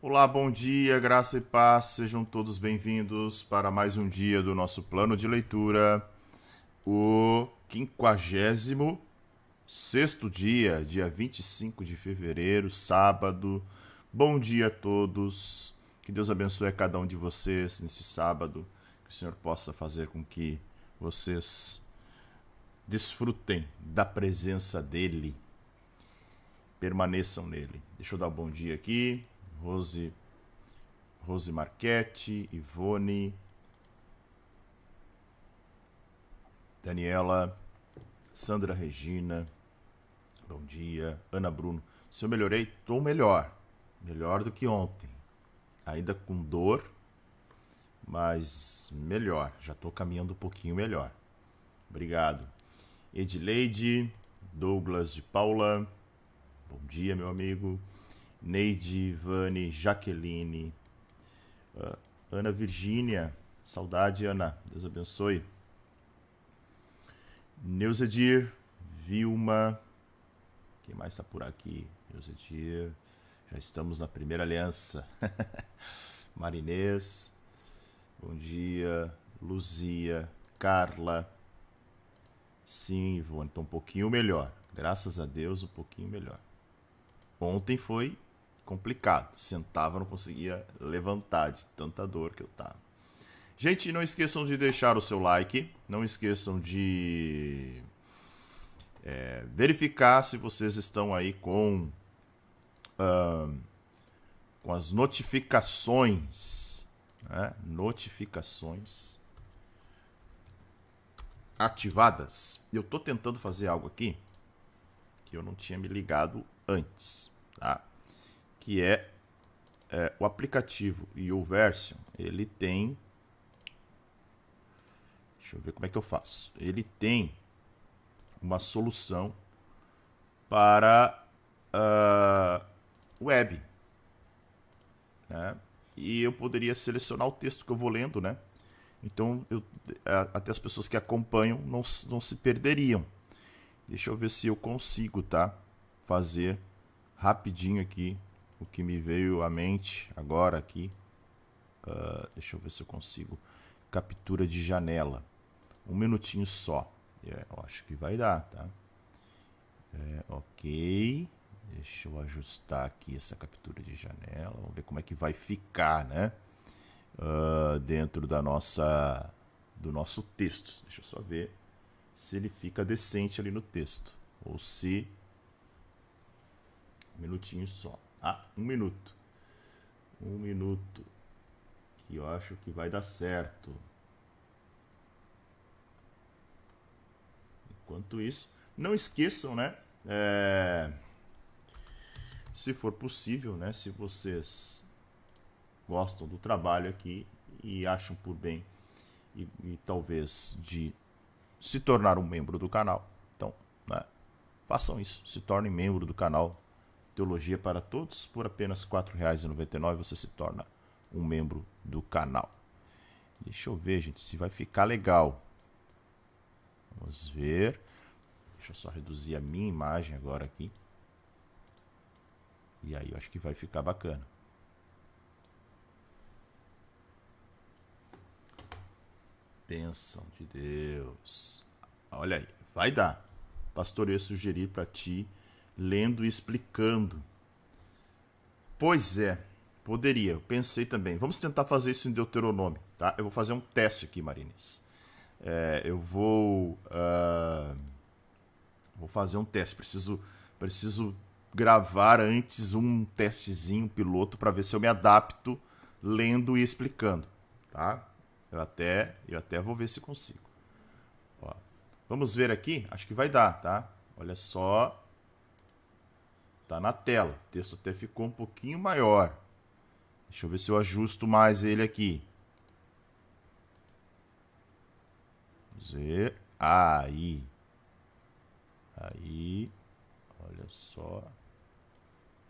Olá, bom dia, graça e paz, sejam todos bem-vindos para mais um dia do nosso plano de leitura, o 56º dia, dia 25 de fevereiro, sábado. Bom dia a todos, que Deus abençoe a cada um de vocês neste sábado, que o Senhor possa fazer com que vocês desfrutem da presença dEle, permaneçam nele. Deixa eu dar um bom dia aqui. Rose Marchetti, Ivone, Daniela, Sandra Regina, bom dia, Ana Bruno. Se eu melhorei, estou melhor do que ontem, ainda com dor, mas melhor, já estou caminhando um pouquinho melhor. Obrigado. Edileide, Douglas de Paula, bom dia, meu amigo. Neide, Vani, Jaqueline, Ana Virgínia, saudade, Ana, Deus abençoe. Neuzedir, Vilma, quem mais está por aqui? Neuzedir, já estamos na primeira aliança. Marinês, bom dia. Luzia, Carla, sim, Ivone, está um pouquinho melhor, graças a Deus, um pouquinho melhor. Ontem foi complicado, sentava, não conseguia levantar de tanta dor que eu tava. Gente, não esqueçam de deixar o seu like, não esqueçam de verificar se vocês estão aí com as notificações, né? Notificações ativadas. Eu tô tentando fazer algo aqui que eu não tinha me ligado antes, tá? Que é o aplicativo YouVersion, ele tem, deixa eu ver como é que eu faço, ele tem uma solução para web, né? E eu poderia selecionar o texto que eu vou lendo, né? Então até as pessoas que acompanham não se perderiam. Deixa eu ver se eu consigo, tá? Fazer rapidinho aqui o que me veio à mente agora aqui. Deixa eu ver se eu consigo. Captura de janela. Um minutinho só. Eu acho que vai dar, tá? Ok. Deixa eu ajustar aqui essa captura de janela. Vamos ver como é que vai ficar, né? Dentro do nosso texto. Deixa eu só ver se ele fica decente ali no texto. Ou se... Um minutinho só. Um minuto. Um minuto. Que eu acho que vai dar certo. Enquanto isso, não esqueçam, né? Se for possível, né? Se vocês gostam do trabalho aqui e acham por bem e talvez de se tornar um membro do canal. Então, né? Façam isso. Se tornem membro do canal Teologia para Todos. Por apenas R$ 4,99 você se torna um membro do canal. Deixa eu ver, gente, se vai ficar legal. Vamos ver. Deixa eu só reduzir a minha imagem agora aqui. E aí eu acho que vai ficar bacana. Bênção de Deus. Olha aí, vai dar. Pastor, eu ia sugerir para ti lendo e explicando. Pois é, poderia. Eu pensei também. Vamos tentar fazer isso em Deuteronômio, tá? Eu vou fazer um teste aqui, Marines. Eu vou fazer um teste. Preciso gravar antes um testezinho piloto para ver se eu me adapto lendo e explicando, tá? Eu até vou ver se consigo. Ó, vamos ver aqui. Acho que vai dar, tá? Olha só. Tá na tela. O texto até ficou um pouquinho maior. Deixa eu ver se eu ajusto mais ele aqui. Vamos ver. Aí. Olha só.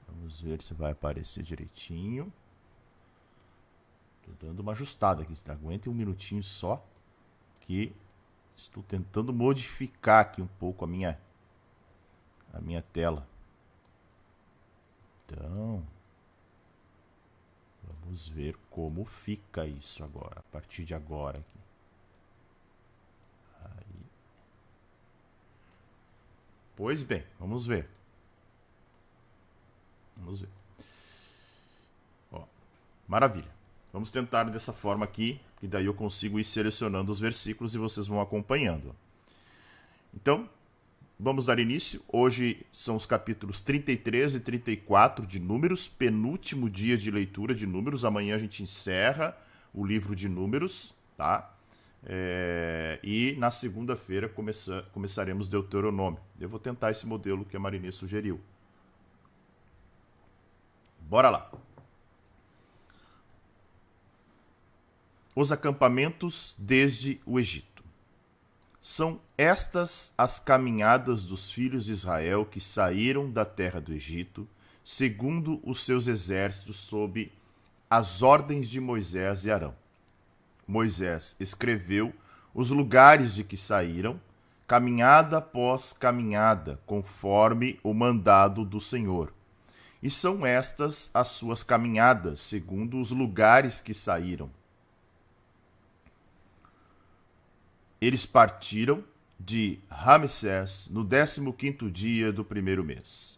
Vamos ver se vai aparecer direitinho. Tô dando uma ajustada aqui. Aguentem um minutinho só, que estou tentando modificar aqui um pouco a minha tela. Então, vamos ver como fica isso agora, a partir de agora aqui. Aí. Pois bem, vamos ver. Vamos ver. Ó, maravilha. Vamos tentar dessa forma aqui, que daí eu consigo ir selecionando os versículos e vocês vão acompanhando. Então, vamos dar início. Hoje são os capítulos 33 e 34 de Números, penúltimo dia de leitura de Números. Amanhã a gente encerra o livro de Números, tá? E na segunda-feira começaremos Deuteronômio. Eu vou tentar esse modelo que a Marinê sugeriu. Bora lá. Os acampamentos desde o Egito. São estas as caminhadas dos filhos de Israel que saíram da terra do Egito, segundo os seus exércitos, sob as ordens de Moisés e Arão. Moisés escreveu os lugares de que saíram, caminhada após caminhada, conforme o mandado do Senhor. E são estas as suas caminhadas, segundo os lugares que saíram. Eles partiram de Ramsés no 15º dia do primeiro mês.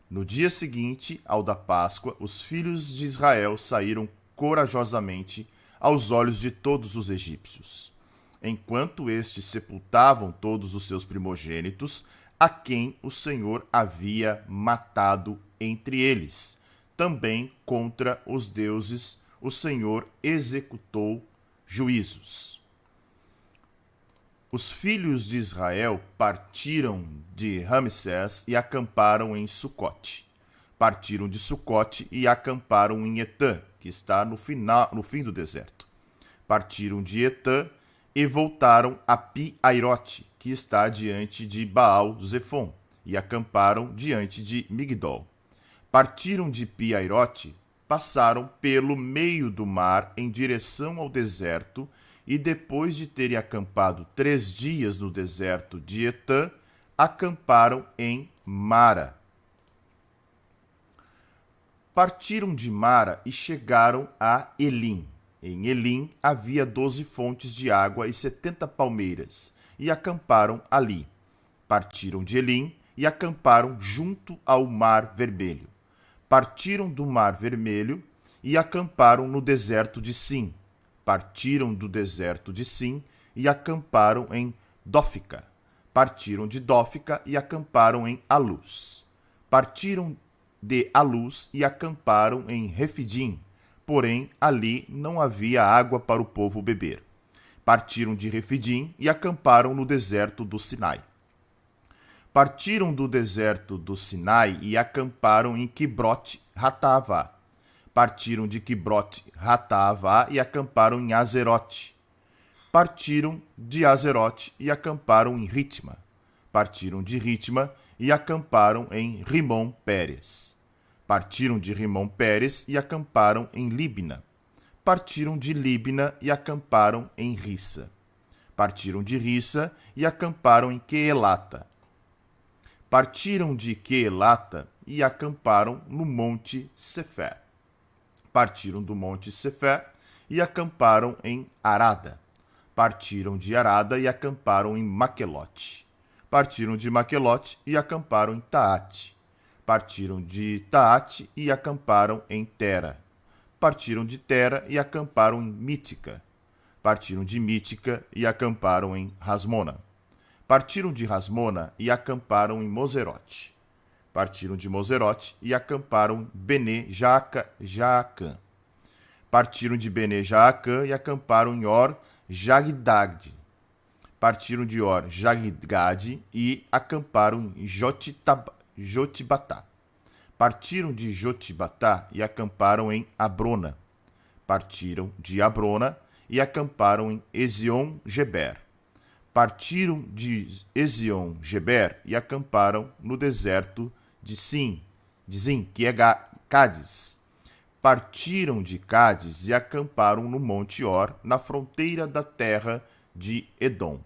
No dia seguinte, ao da Páscoa, os filhos de Israel saíram corajosamente aos olhos de todos os egípcios, enquanto estes sepultavam todos os seus primogênitos, a quem o Senhor havia matado entre eles. Também contra os deuses o Senhor executou juízos. Os filhos de Israel partiram de Ramsés e acamparam em Sucote. Partiram de Sucote e acamparam em Etã, que está no fim do deserto. Partiram de Etã e voltaram a Pi-Airote, que está diante de Baal-Zefon, e acamparam diante de Migdol. Partiram de Pi-Airote, passaram pelo meio do mar em direção ao deserto, e depois de terem acampado 3 dias no deserto de Etã, acamparam em Mara. Partiram de Mara e chegaram a Elim. Em Elim havia 12 fontes de água e 70 palmeiras, e acamparam ali. Partiram de Elim e acamparam junto ao Mar Vermelho. Partiram do Mar Vermelho e acamparam no deserto de Sim. Partiram do deserto de Sim e acamparam em Dófica. Partiram de Dófica e acamparam em Alus. Partiram de Alus e acamparam em Refidim, porém ali não havia água para o povo beber. Partiram de Refidim e acamparam no deserto do Sinai. Partiram do deserto do Sinai e acamparam em Quibrote-Hatavá. Partiram de Quibrote-Hatavá e acamparam em Azerote. Partiram de Azerote e acamparam em Ritma. Partiram de Ritma e acamparam em Rimon-Pérez. Partiram de Rimon-Pérez e acamparam em Libna. Partiram de Libna e acamparam em Rissa. Partiram de Rissa e acamparam em Queelata. Partiram de Queelata e acamparam no Monte Sefé. Partiram do Monte Sefé e acamparam em Arada. Partiram de Arada e acamparam em Maquelote. Partiram de Maquelote e acamparam em Taate. Partiram de Taate e acamparam em Tera. Partiram de Tera e acamparam em Mítica. Partiram de Mítica e acamparam em Rasmona. Partiram de Rasmona e acamparam em Moserote. Partiram de Moserote e acamparam em Bene-Jaacã. Partiram de Bene-Jaacã e acamparam em Or-Jagdade. Partiram de Or-Jagdade e acamparam em Jotibatá. Partiram de Jotibatá e acamparam em Abrona. Partiram de Abrona e acamparam em Ezion-Geber. Partiram de Ezion-Geber e acamparam no deserto de Zin, que é Cádiz. partiram de Cádiz e acamparam no Monte Or, na fronteira da terra de Edom.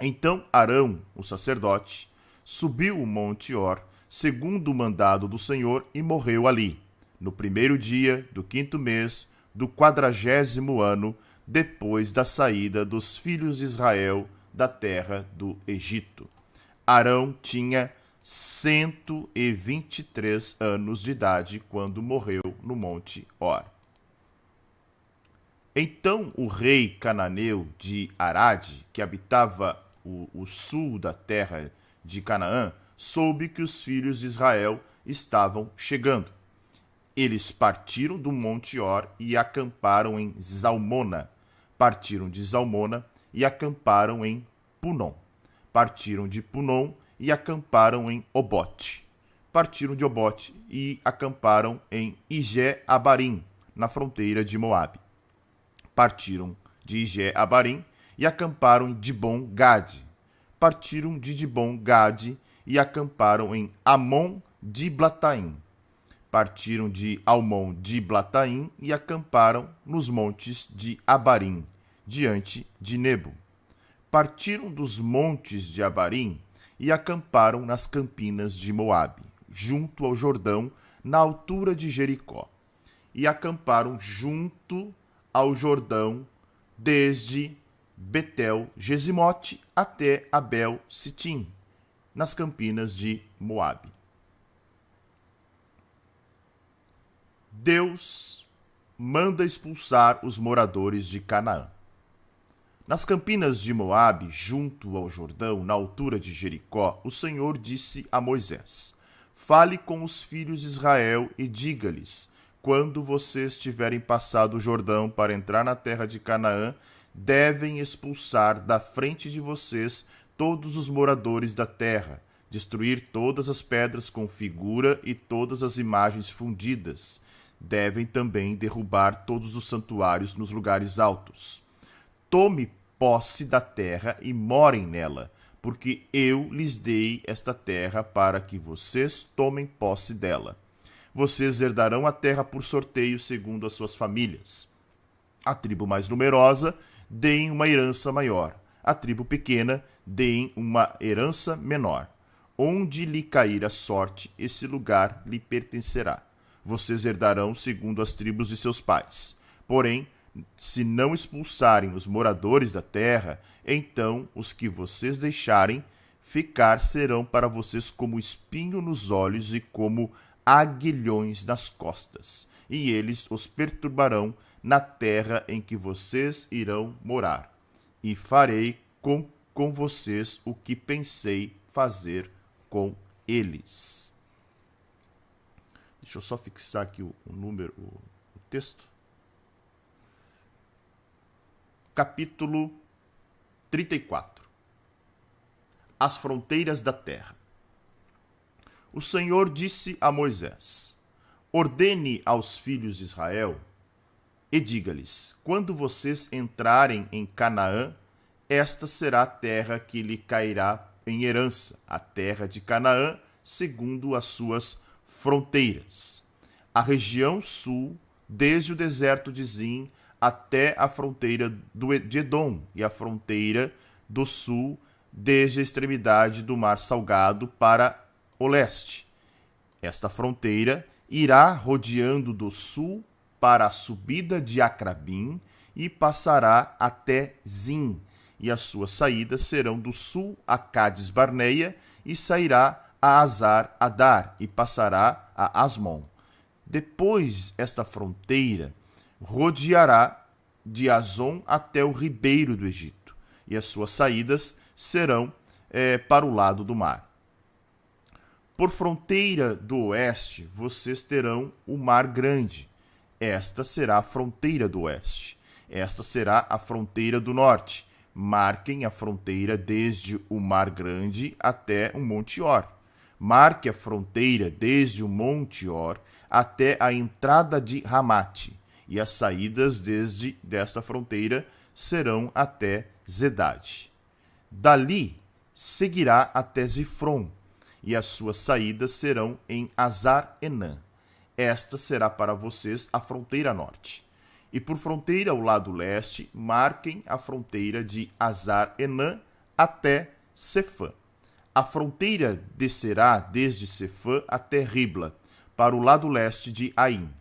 Então Arão, o sacerdote, subiu o Monte Or, segundo o mandado do Senhor, e morreu ali, no primeiro dia do 5º mês do 40º ano, depois da saída dos filhos de Israel da terra do Egito. Arão tinha 123 anos de idade quando morreu no Monte Or. Então o rei cananeu de Arade, que habitava o sul da terra de Canaã, soube que os filhos de Israel estavam chegando. Eles partiram do Monte Or e acamparam em Zalmona. Partiram de Zalmona e acamparam em Punom. Partiram de Punom e acamparam em Obote. Partiram de Obote e acamparam em Ijé-Abarim, na fronteira de Moabe. Partiram de Ijé-Abarim e acamparam em Dibon-Gade. Partiram de Dibon-Gade e acamparam em Amon-Diblataim. Partiram de Almon-Diblataim e acamparam nos montes de Abarim, diante de Nebo. Partiram dos montes de Abarim e acamparam nas campinas de Moabe, junto ao Jordão, na altura de Jericó. E acamparam junto ao Jordão, desde Betel-Gesimote até Abel-Sitim, nas campinas de Moabe. Deus manda expulsar os moradores de Canaã. Nas campinas de Moabe, junto ao Jordão, na altura de Jericó, o Senhor disse a Moisés: Fale com os filhos de Israel e diga-lhes: quando vocês tiverem passado o Jordão para entrar na terra de Canaã, devem expulsar da frente de vocês todos os moradores da terra, destruir todas as pedras com figura e todas as imagens fundidas. Devem também derrubar todos os santuários nos lugares altos. Tome posse da terra e morem nela, porque eu lhes dei esta terra para que vocês tomem posse dela. Vocês herdarão a terra por sorteio segundo as suas famílias. A tribo mais numerosa, deem uma herança maior. A tribo pequena, deem uma herança menor. Onde lhe cair a sorte, esse lugar lhe pertencerá. Vocês herdarão segundo as tribos de seus pais. Porém, se não expulsarem os moradores da terra, então os que vocês deixarem ficar serão para vocês como espinho nos olhos e como aguilhões nas costas, e eles os perturbarão na terra em que vocês irão morar. E farei com vocês o que pensei fazer com eles. Deixa eu só fixar aqui o texto. Capítulo 34. As fronteiras da terra. O Senhor disse a Moisés: Ordene aos filhos de Israel e diga-lhes: quando vocês entrarem em Canaã, esta será a terra que lhe cairá em herança, a terra de Canaã, segundo as suas fronteiras. A região sul, desde o deserto de Zin até a fronteira de Edom, e a fronteira do sul, desde a extremidade do Mar Salgado para o leste. Esta fronteira irá rodeando do sul para a subida de Acrabim e passará até Zin, e as suas saídas serão do sul a Cádiz Barneia e sairá a Azar Adar e passará a Asmon. Depois esta fronteira rodeará de Azon até o ribeiro do Egito, e as suas saídas serão para o lado do mar. Por fronteira do oeste, vocês terão o Mar Grande. Esta será a fronteira do oeste. Esta será a fronteira do norte. Marquem a fronteira desde o Mar Grande até o Monte Or. Marque a fronteira desde o Monte Or até a entrada de Ramate, e as saídas desta fronteira serão até Zedade. Dali seguirá até Zifron, e as suas saídas serão em Azar-Enã. esta será para vocês a fronteira norte. E por fronteira ao lado leste, marquem a fronteira de Azar-Enã até Sefã. A fronteira descerá desde Sefã até Ribla, para o lado leste de Aim.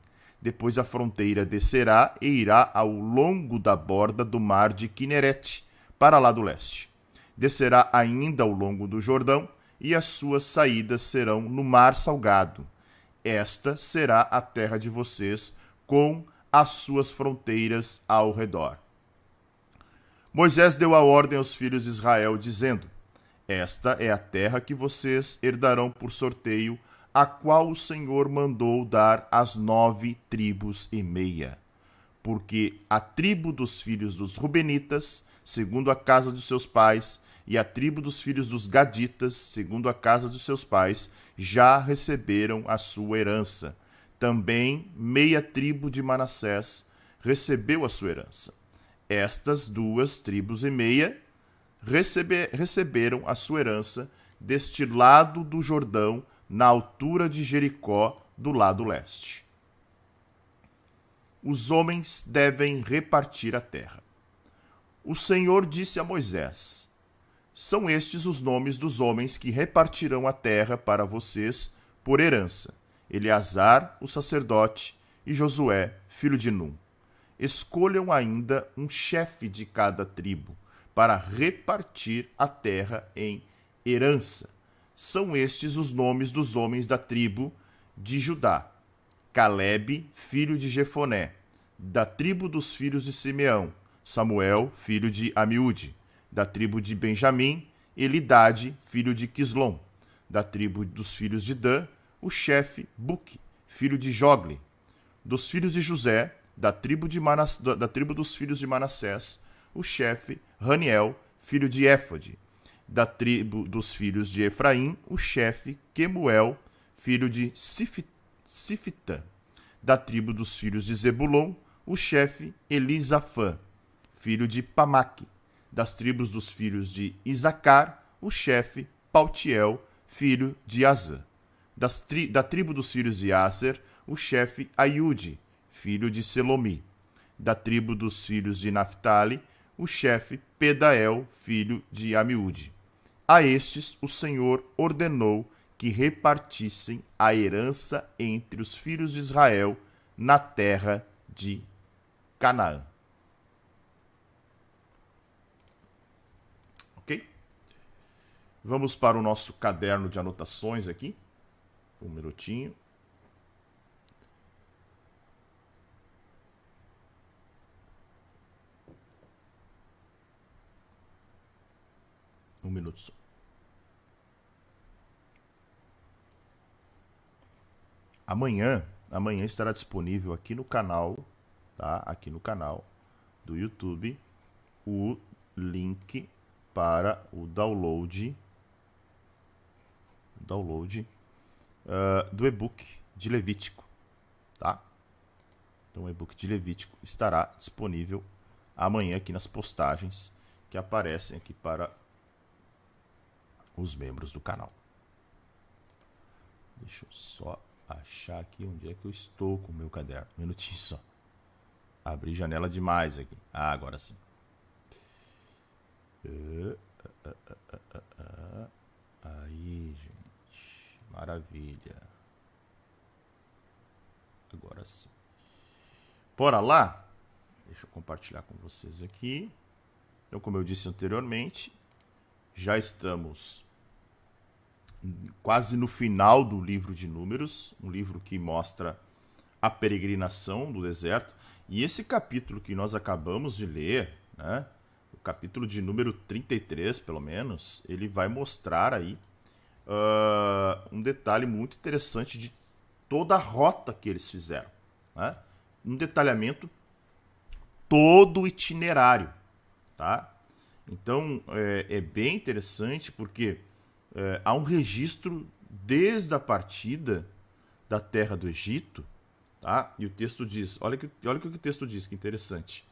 Depois a fronteira descerá e irá ao longo da borda do mar de Quinerete, para lá do leste. Descerá ainda ao longo do Jordão, e as suas saídas serão no mar salgado. Esta será a terra de vocês, com as suas fronteiras ao redor. Moisés deu a ordem aos filhos de Israel, dizendo: esta é a terra que vocês herdarão por sorteio, a qual o Senhor mandou dar às 9 tribos e meia. Porque a tribo dos filhos dos Rubenitas, segundo a casa de seus pais, e a tribo dos filhos dos Gaditas, segundo a casa de seus pais, já receberam a sua herança. Também meia tribo de Manassés recebeu a sua herança. Estas 2 tribos e meia receberam a sua herança deste lado do Jordão, na altura de Jericó, do lado leste. Os homens devem repartir a terra. O Senhor disse a Moisés: são estes os nomes dos homens que repartirão a terra para vocês por herança: Eleazar, o sacerdote, e Josué, filho de Num. Escolham ainda um chefe de cada tribo, para repartir a terra em herança. São estes os nomes dos homens da tribo de Judá: Calebe, filho de Jefoné; da tribo dos filhos de Simeão, Samuel, filho de Amiúde; da tribo de Benjamim, Elidade, filho de Quislom; da tribo dos filhos de Dan, o chefe Buque, filho de Jogle; dos filhos de José, da tribo dos filhos de Manassés, o chefe Raniel, filho de Éfode; da tribo dos filhos de Efraim, o chefe Quemuel, filho de Sifitã; da tribo dos filhos de Zebulon, o chefe Elisafã, filho de Pamaque; das tribos dos filhos de Isacar, o chefe Paltiel, filho de Azã; da tribo dos filhos de Aser, o chefe Aiude, filho de Selomi; da tribo dos filhos de Naphtali, o chefe Pedael, filho de Amiúde. A estes o Senhor ordenou que repartissem a herança entre os filhos de Israel na terra de Canaã. Ok? Vamos para o nosso caderno de anotações aqui. Um minutinho. Um minuto só. Amanhã estará disponível aqui no canal, tá? Aqui no canal do YouTube, o link para o download do e-book de Levítico, tá? Então o e-book de Levítico estará disponível amanhã aqui nas postagens que aparecem aqui para os membros do canal. Deixa eu só achar aqui onde é que eu estou com o meu caderno. Um minutinho só. Abri janela demais aqui. Ah, agora sim. Aí, gente. Maravilha. Agora sim. Bora lá? Deixa eu compartilhar com vocês aqui. Então, como eu disse anteriormente, já estamos quase no final do livro de Números, um livro que mostra a peregrinação do deserto. E esse capítulo que nós acabamos de ler, né, o capítulo de número 33, pelo menos, ele vai mostrar aí um detalhe muito interessante de toda a rota que eles fizeram, né? Um detalhamento todo o itinerário, tá? Então, é bem interessante porque há um registro desde a partida da terra do Egito, tá? E o texto diz, olha o que o texto diz, que interessante.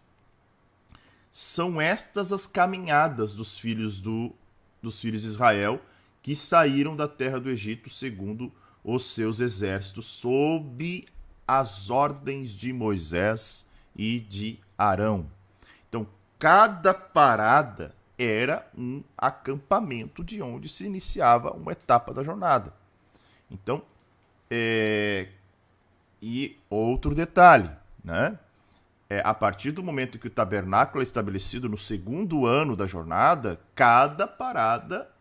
São estas as caminhadas dos filhos de Israel que saíram da terra do Egito segundo os seus exércitos, sob as ordens de Moisés e de Arão. Então, cada parada era um acampamento de onde se iniciava uma etapa da jornada. Então, e outro detalhe, né? A partir do momento que o tabernáculo é estabelecido no segundo ano da jornada, cada parada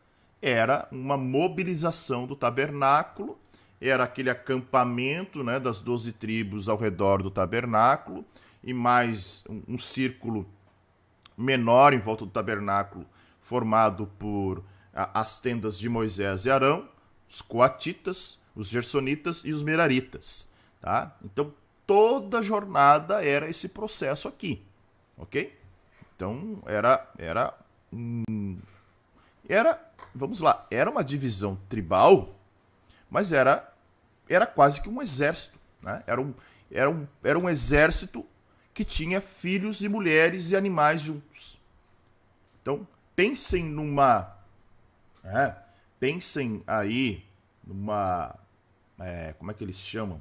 era uma mobilização do tabernáculo, era aquele acampamento, né, das 12 tribos ao redor do tabernáculo, e mais um círculo menor em volta do tabernáculo, formado por as tendas de Moisés e Arão, os coatitas, os gersonitas e os meraritas. Tá? Então, toda a jornada era esse processo aqui, ok? Então, vamos lá, era uma divisão tribal, mas era quase que um exército, né? Era um exército que tinha filhos e mulheres e animais juntos. Então, pensem aí numa, como é que eles chamam?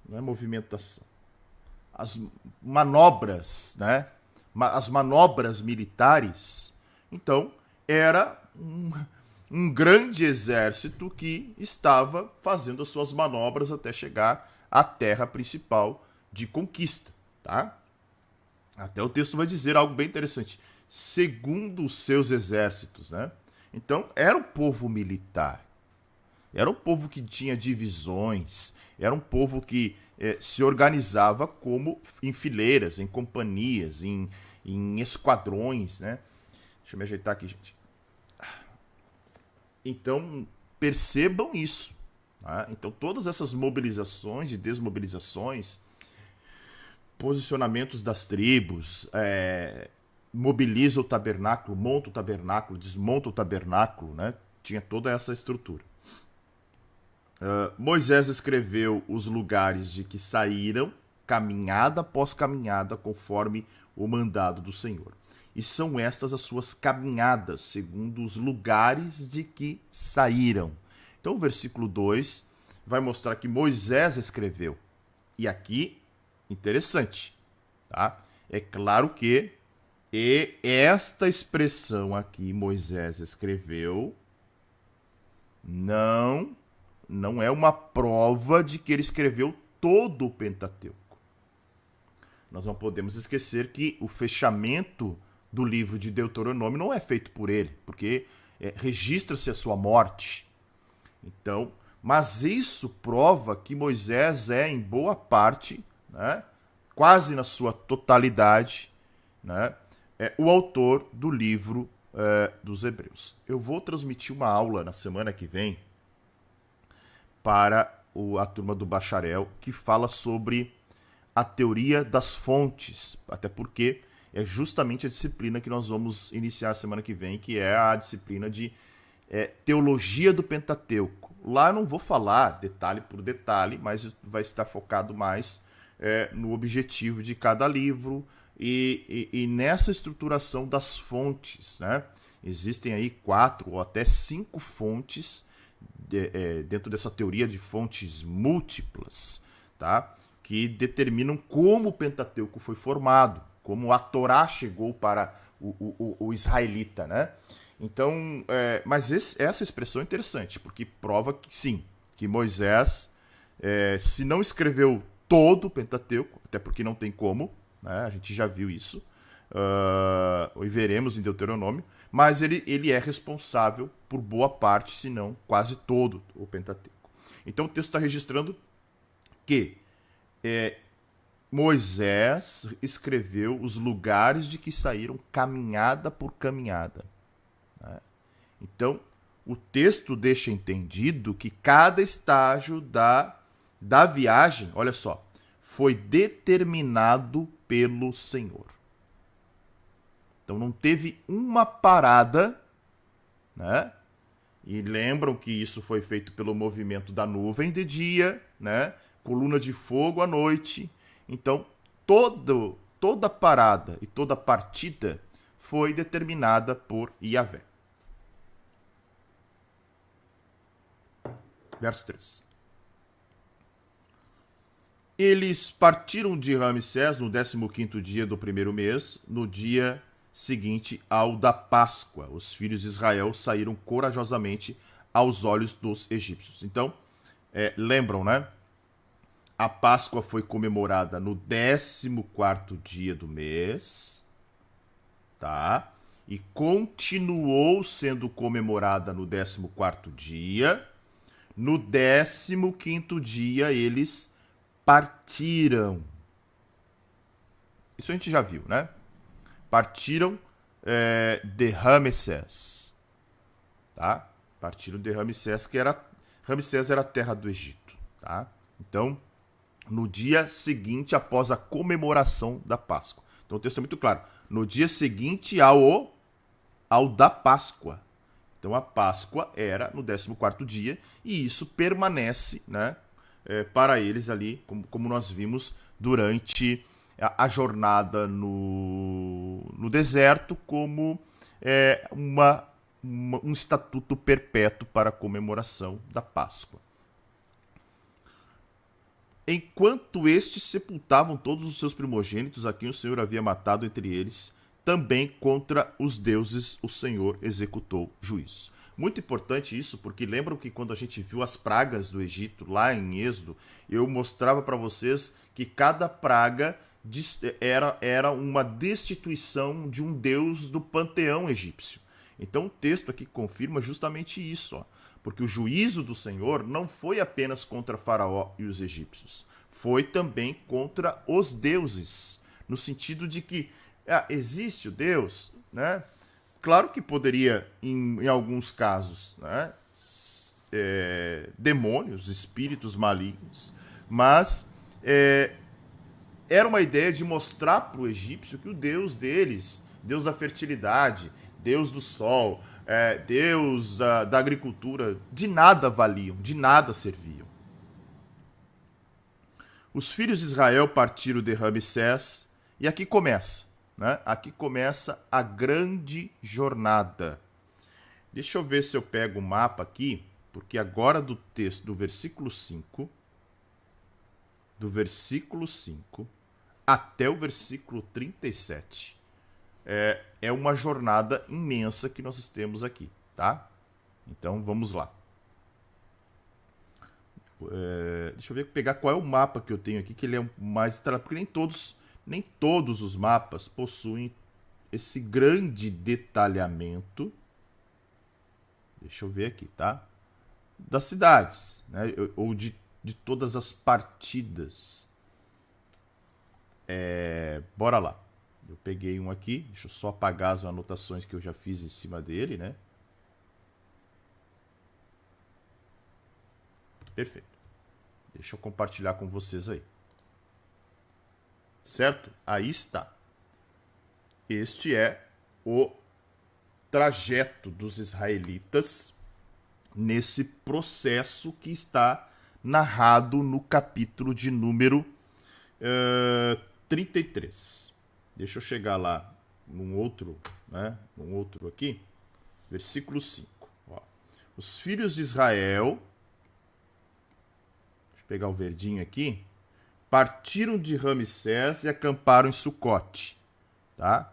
Não é movimentação. As manobras, né? As manobras militares. Então, era um grande exército que estava fazendo as suas manobras até chegar à terra principal de conquista, tá? Até o texto vai dizer algo bem interessante. Segundo os seus exércitos, né? Então, era um povo militar. Era um povo que tinha divisões, era um povo que se organizava como em fileiras, em companhias, em esquadrões, né? Deixa eu me ajeitar aqui, gente. Então, percebam isso. Tá? Então, todas essas mobilizações e desmobilizações, posicionamentos das tribos, mobiliza o tabernáculo, monta o tabernáculo, desmonta o tabernáculo, né? Tinha toda essa estrutura. Moisés escreveu os lugares de que saíram, caminhada após caminhada, conforme o mandado do Senhor. E são estas as suas caminhadas, segundo os lugares de que saíram. Então o versículo 2 vai mostrar que Moisés escreveu. E aqui, interessante, tá? É claro que esta expressão aqui, Moisés escreveu, não é uma prova de que ele escreveu todo o Pentateuco. Nós não podemos esquecer que o fechamento do livro de Deuteronômio não é feito por ele, porque registra-se a sua morte. Então, mas isso prova que Moisés é, em boa parte, né, quase na sua totalidade, né, o autor do livro dos Hebreus. Eu vou transmitir uma aula na semana que vem para a turma do bacharel, que fala sobre a teoria das fontes, até porque é justamente a disciplina que nós vamos iniciar semana que vem, que é a disciplina de teologia do Pentateuco. Lá eu não vou falar detalhe por detalhe, mas vai estar focado mais no objetivo de cada livro e nessa estruturação das fontes, né? Existem aí 4 ou até 5 fontes dentro dessa teoria de fontes múltiplas, tá? Que determinam como o Pentateuco foi formado, como a Torá chegou para o israelita, né? Então, mas essa expressão é interessante, porque prova que sim, que Moisés, se não escreveu todo o Pentateuco, até porque não tem como, né? A gente já viu isso, e veremos em Deuteronômio, mas ele é responsável por boa parte, se não quase todo o Pentateuco. Então o texto está registrando que Moisés escreveu os lugares de que saíram caminhada por caminhada. Né? Então o texto deixa entendido que cada estágio da viagem, olha só, foi determinado pelo Senhor. Então não teve uma parada, né? E lembram que isso foi feito pelo movimento da nuvem de dia, né? Coluna de fogo à noite. Então toda parada e toda partida foi determinada por Yahvé. Verso 3. Eles partiram de Ramsés no 15º dia do primeiro mês, no dia seguinte ao da Páscoa. Os filhos de Israel saíram corajosamente aos olhos dos egípcios. Então, lembram, né? A Páscoa foi comemorada no 14º dia do mês, tá? E continuou sendo comemorada no 14º dia. No 15º dia, eles partiram. Isso a gente já viu, né? Partiram de Ramsés. Tá? Partiram de Ramsés, que era... Ramsés era a terra do Egito. Tá? Então, no dia seguinte, após a comemoração da Páscoa. Então o texto é muito claro. No dia seguinte ao da Páscoa. Então a Páscoa era no 14º dia e isso permanece, né, para eles ali, como nós vimos durante a jornada no deserto, como um estatuto perpétuo para a comemoração da Páscoa. Enquanto estes sepultavam todos os seus primogênitos, a quem o Senhor havia matado entre eles, também contra os deuses o Senhor executou juízo. Muito importante isso, porque lembram que quando a gente viu as pragas do Egito, lá em Êxodo, eu mostrava para vocês que cada praga era uma destituição de um deus do panteão egípcio. Então o texto aqui confirma justamente isso, ó. Porque o juízo do Senhor não foi apenas contra Faraó e os egípcios, foi também contra os deuses, no sentido de que existe o Deus, né? Claro que poderia, em alguns casos, né, demônios, espíritos malignos, mas era uma ideia de mostrar para o egípcio que o Deus deles, Deus da fertilidade, Deus do sol, Deus da agricultura, de nada valiam, de nada serviam. Os filhos de Israel partiram de Ramsés, e aqui começa, né? Aqui começa a grande jornada. Deixa eu ver se eu pego o mapa aqui, porque agora do texto, do versículo 5 até o versículo 37, é uma jornada imensa que nós temos aqui, tá? Então, vamos lá. Deixa eu ver, pegar qual é o mapa que eu tenho aqui, que ele é mais detalhado, porque nem todos os mapas possuem esse grande detalhamento. Deixa eu ver aqui, tá? Das cidades, né? Ou de todas as partidas. Bora lá. Eu peguei um aqui, deixa eu só apagar as anotações que eu já fiz em cima dele, né? Perfeito. Deixa eu compartilhar com vocês aí. Certo? Aí está. Este é o trajeto dos israelitas nesse processo que está narrado no capítulo de número 33. Deixa eu chegar lá num outro aqui. Versículo 5. Ó. Os filhos de Israel, deixa eu pegar o verdinho aqui, partiram de Ramsés e acamparam em Sucote. Tá?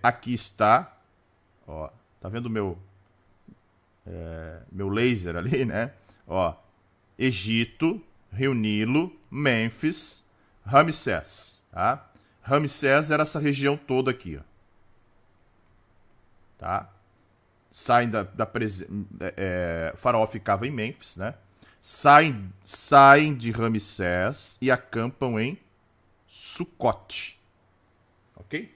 Aqui está. Ó, tá vendo meu laser ali, né? Ó, Egito, Rio Nilo, Mênfis, Ramsés. Tá? Ramsés era essa região toda aqui, ó. Tá? Saem o faraó ficava em Mênfis, né? Saem de Ramsés e acampam em Sucote. Ok?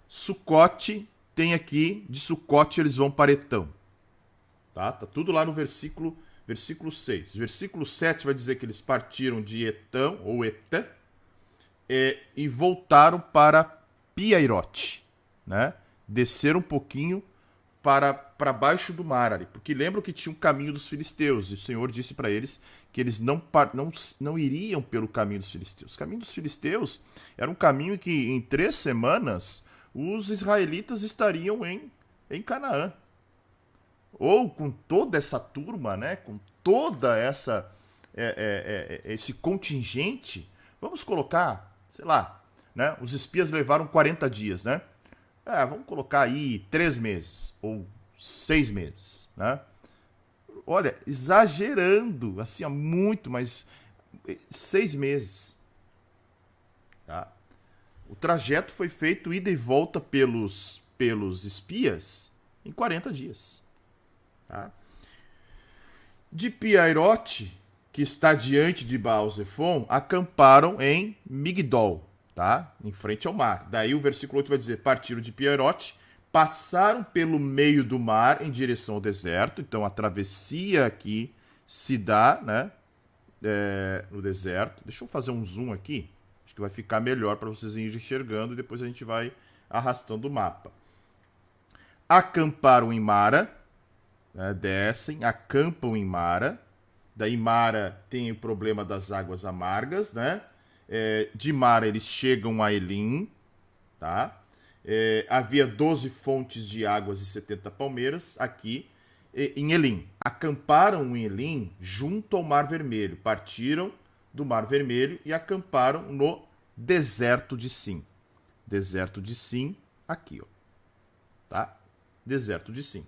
Sucote tem aqui, de Sucote eles vão para Etão. Tá tudo lá no versículo 6. Versículo 7 vai dizer que eles partiram de Etão, ou Etã, e voltaram para Piairote, né? Desceram um pouquinho para baixo do mar ali, porque lembram que tinha um caminho dos filisteus, e o Senhor disse para eles que eles não iriam pelo caminho dos filisteus. O caminho dos filisteus era um caminho que em 3 semanas os israelitas estariam em Canaã. Ou com toda essa turma, né? Com toda essa esse contingente, vamos colocar, sei lá, né? Os espias levaram 40 dias, né? Vamos colocar aí 3 meses ou 6 meses, né? Olha, exagerando, assim, muito, mas 6 meses, tá? O trajeto foi feito ida e volta pelos espias em 40 dias, tá? De Piairote, que está diante de Baal-Zephon, acamparam em Migdol, tá? Em frente ao mar. Daí o versículo 8 vai dizer: partiram de Piairote, passaram pelo meio do mar em direção ao deserto. Então a travessia aqui se dá, né? No deserto. Deixa eu fazer um zoom aqui. Acho que vai ficar melhor para vocês irem enxergando e depois a gente vai arrastando o mapa. Acamparam em Mara, né? Descem, acampam em Mara. Daí Mara tem o problema das águas amargas, né? De Mara eles chegam a Elim, tá? Havia 12 fontes de águas e 70 palmeiras aqui em Elim. Acamparam em Elim junto ao Mar Vermelho. Partiram do Mar Vermelho e acamparam no deserto de Sim. Deserto de Sim, aqui, ó. Tá? Deserto de Sim.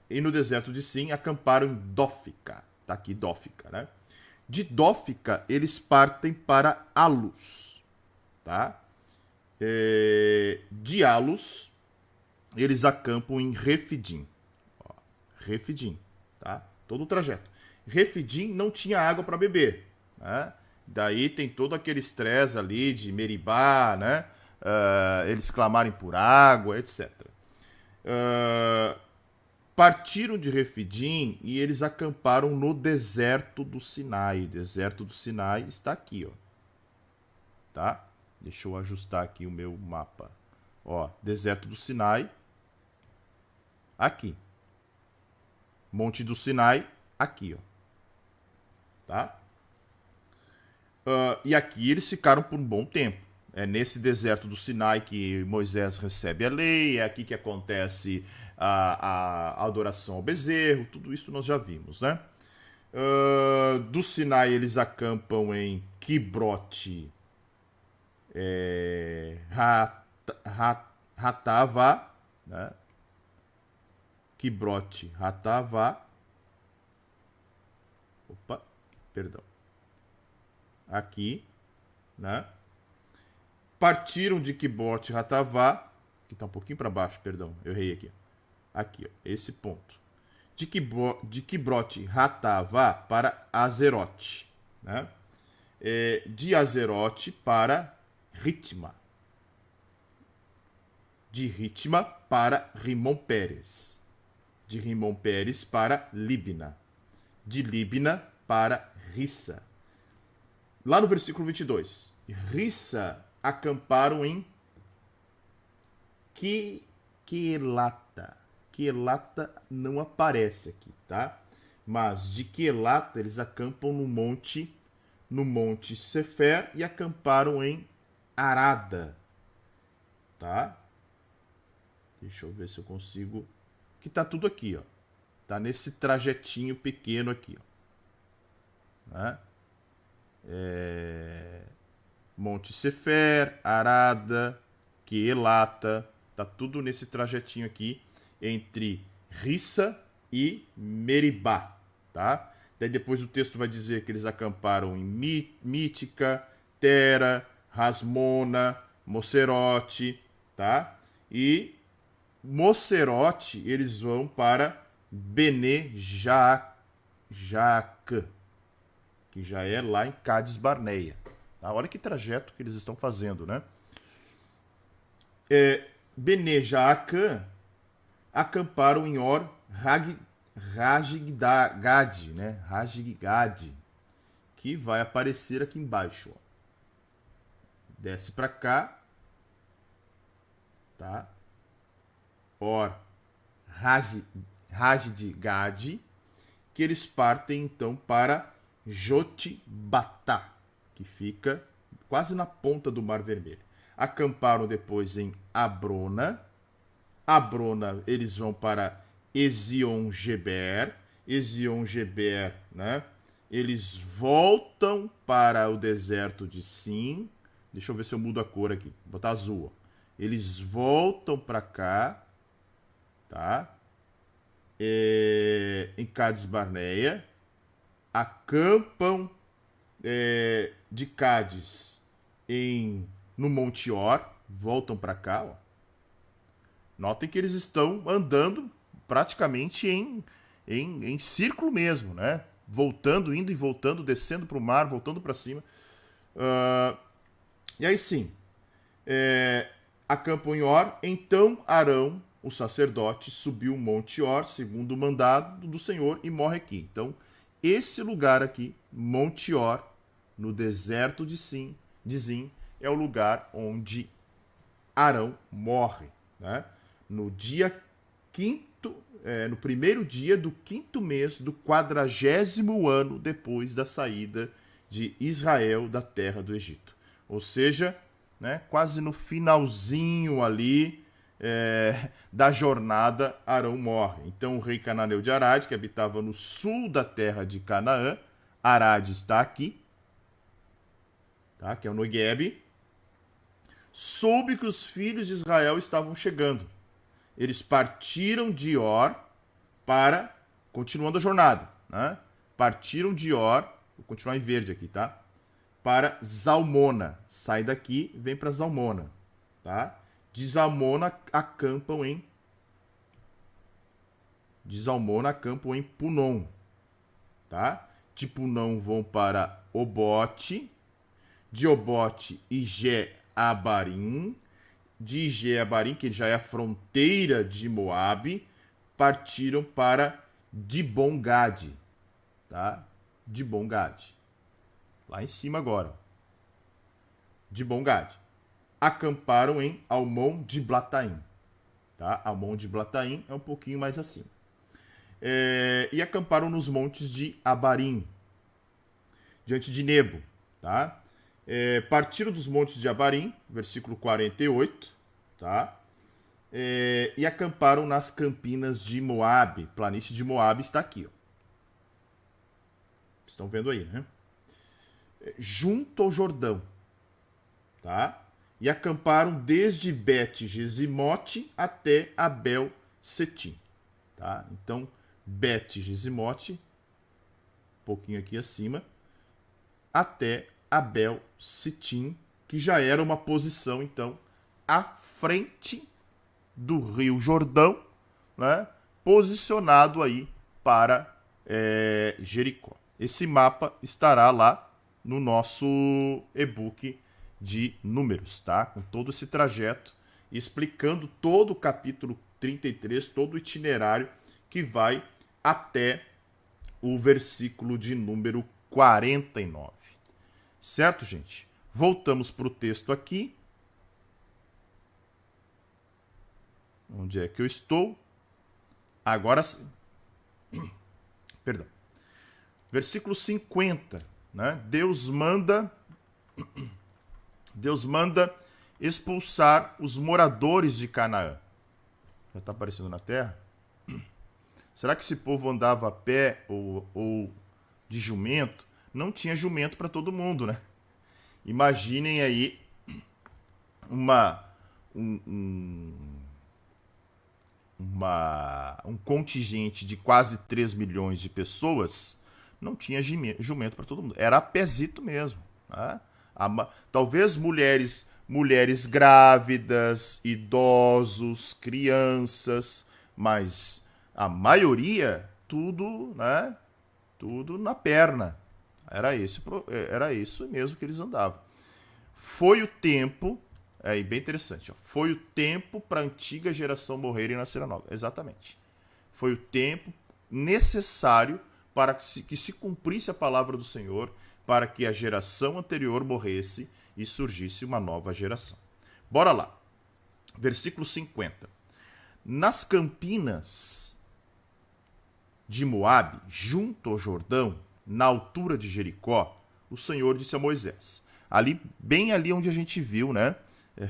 E no deserto de Sim acamparam em Dófica. Tá aqui Dófica, né? De Dófica eles partem para Alus, tá? De Alus eles acampam em Refidim. Ó, Refidim, tá? Todo o trajeto. Refidim não tinha água para beber, né? Daí tem todo aquele estresse ali de Meribá, né? Eles clamarem por água, etc. Partiram de Refidim e eles acamparam no deserto do Sinai. O deserto do Sinai está aqui, ó. Tá? Deixa eu ajustar aqui o meu mapa. Ó, deserto do Sinai. Aqui. Monte do Sinai, aqui, ó. Tá? E aqui eles ficaram por um bom tempo. É nesse deserto do Sinai que Moisés recebe a lei, é aqui que acontece a adoração ao bezerro, tudo isso nós já vimos, né? Do Sinai eles acampam em Kibrote Hatava, né? Kibrote Hatava. Opa, perdão. Aqui, né? Partiram de Kibrote Hatava, que está um pouquinho para baixo, perdão, eu errei aqui. Aqui, ó, esse ponto. De Kibrote Hatava para Azerote, né? De Azerote para Ritma. De Ritma para Rimon Pérez. De Rimon Pérez para Libna. De Libna para Rissa. Lá no versículo 22. Rissa acamparam em Quelata. Quelata não aparece aqui, tá? Mas de Quelata eles acampam no monte Sefer e acamparam em Arada, tá? Deixa eu ver se eu consigo. Que tá tudo aqui, ó. Tá nesse trajetinho pequeno aqui, ó. Né? Monte Sefer, Arada, Quelata, tá tudo nesse trajetinho aqui entre Rissa e Meribá, tá? Daí depois o texto vai dizer que eles acamparam em Mítica, Tera, Rasmona, Mocerote, tá? E Mocerote eles vão para Bene Jaac, que já é lá em Cádiz Barneia. Tá? Olha que trajeto que eles estão fazendo, né? Bene Jaac acamparam em Or Rajigad, né? Rajigad, que vai aparecer aqui embaixo. Ó. Desce para cá, tá? Or Rajigad, que eles partem então para Jotbatá, que fica quase na ponta do Mar Vermelho. Acamparam depois em Abrona. Abrona eles vão para Ezion-Geber. Ezion-Geber, né? Eles voltam para o deserto de Sim. Deixa eu ver se eu mudo a cor aqui. Vou botar azul. Ó. Eles voltam para cá, tá? Em Cádiz Barneia. Acampam de Cádiz no Monte Or. Voltam para cá, ó. Notem que eles estão andando praticamente em círculo mesmo, né? Voltando, indo e voltando, descendo para o mar, voltando para cima. E aí sim, acampam em Or. Então Arão, o sacerdote, subiu o Monte Or, segundo o mandado do Senhor, e morre aqui. Então, esse lugar aqui, Monte Or, no deserto de Zim, é o lugar onde Arão morre, né? No dia quinto, no primeiro dia do quinto mês do 40º ano depois da saída de Israel da terra do Egito. Ou seja, né, quase no finalzinho ali da jornada, Arão morre. Então o rei cananeu de Arade, que habitava no sul da terra de Canaã, Arade está aqui, tá, que é o Negueb, soube que os filhos de Israel estavam chegando. Eles partiram de Or para, continuando a jornada, né? Partiram de Or, vou continuar em verde aqui, tá? Para Zalmona. Sai daqui, vem para Zalmona, tá? De Zalmona acampam em Punon, tá? De Punon vão para Obote, de Obote Ije-Abarim, de Ije-Abarim, que já é a fronteira de Moabe, partiram para Dibon-Gad, tá? Dibon-Gad. Lá em cima agora. Dibon-Gad. Acamparam em Almon de Blataim, tá? Almon de Blataim é um pouquinho mais acima. E acamparam nos montes de Abarim, diante de Nebo, tá? Partiram dos montes de Abarim, versículo 48, tá? E acamparam nas campinas de Moabe. Planície de Moabe está aqui, ó. Estão vendo aí, né? Junto ao Jordão, tá? E acamparam desde Bet-Gesimote até Abel-Setim, tá? Então, Bet-Gesimote, um pouquinho aqui acima, até Abel-Setim, que já era uma posição, então, à frente do Rio Jordão, né? Posicionado aí para Jericó. Esse mapa estará lá no nosso e-book de números, tá? Com todo esse trajeto, explicando todo o capítulo 33, todo o itinerário que vai até o versículo de número 49. Certo, gente? Voltamos para o texto aqui. Onde é que eu estou? Agora sim. Perdão. Versículo 50, né? Deus manda expulsar os moradores de Canaã. Já está aparecendo na terra? Será que esse povo andava a pé ou de jumento? Não tinha jumento para todo mundo, né? Imaginem aí um contingente de quase 3 milhões de pessoas, não tinha jumento para todo mundo. Era a pezito mesmo. Né? Talvez mulheres grávidas, idosos, crianças, mas a maioria, tudo, né? Tudo na perna. Era isso mesmo que eles andavam. Foi o tempo, bem interessante, ó, foi o tempo para a antiga geração morrer e nascer a nova. Exatamente. Foi o tempo necessário para que se cumprisse a palavra do Senhor, para que a geração anterior morresse e surgisse uma nova geração. Bora lá. Versículo 50. Nas campinas de Moabe, junto ao Jordão, na altura de Jericó, o Senhor disse a Moisés. Ali, bem ali onde a gente viu, né?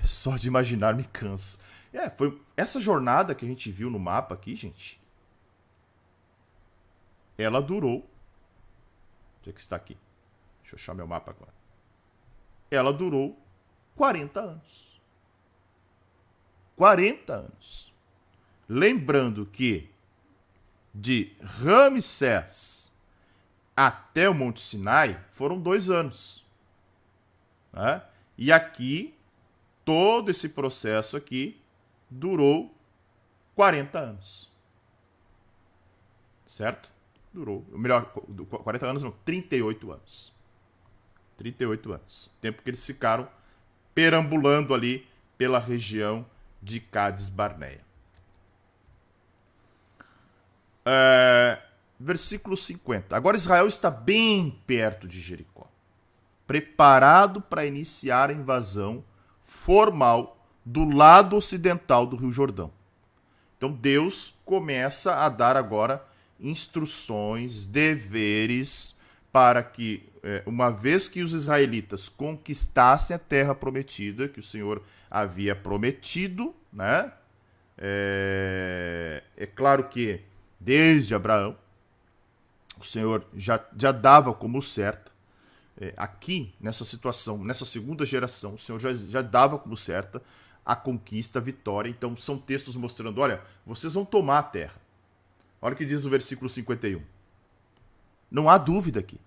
Só de imaginar me cansa. Foi essa jornada que a gente viu no mapa aqui, gente. Ela durou. Você que está aqui. Deixa eu achar meu mapa agora. Ela durou 40 anos. 40 anos. Lembrando que de Ramsés até o Monte Sinai foram 2 anos. Né? E aqui, todo esse processo aqui durou 40 anos. Certo? Durou, melhor, 40 anos não, 38 anos. 38 anos. Tempo que eles ficaram perambulando ali pela região de Cádiz Barneia. Versículo 50. Agora Israel está bem perto de Jericó, preparado para iniciar a invasão formal do lado ocidental do Rio Jordão. Então Deus começa a dar agora instruções, deveres, para que, uma vez que os israelitas conquistassem a terra prometida, que o Senhor havia prometido, né? É claro que desde Abraão, o Senhor já dava como certa. Aqui, nessa situação, nessa segunda geração, o Senhor já dava como certa a conquista, a vitória. Então, são textos mostrando, olha, vocês vão tomar a terra. Olha o que diz o versículo 51. Não há dúvida aqui.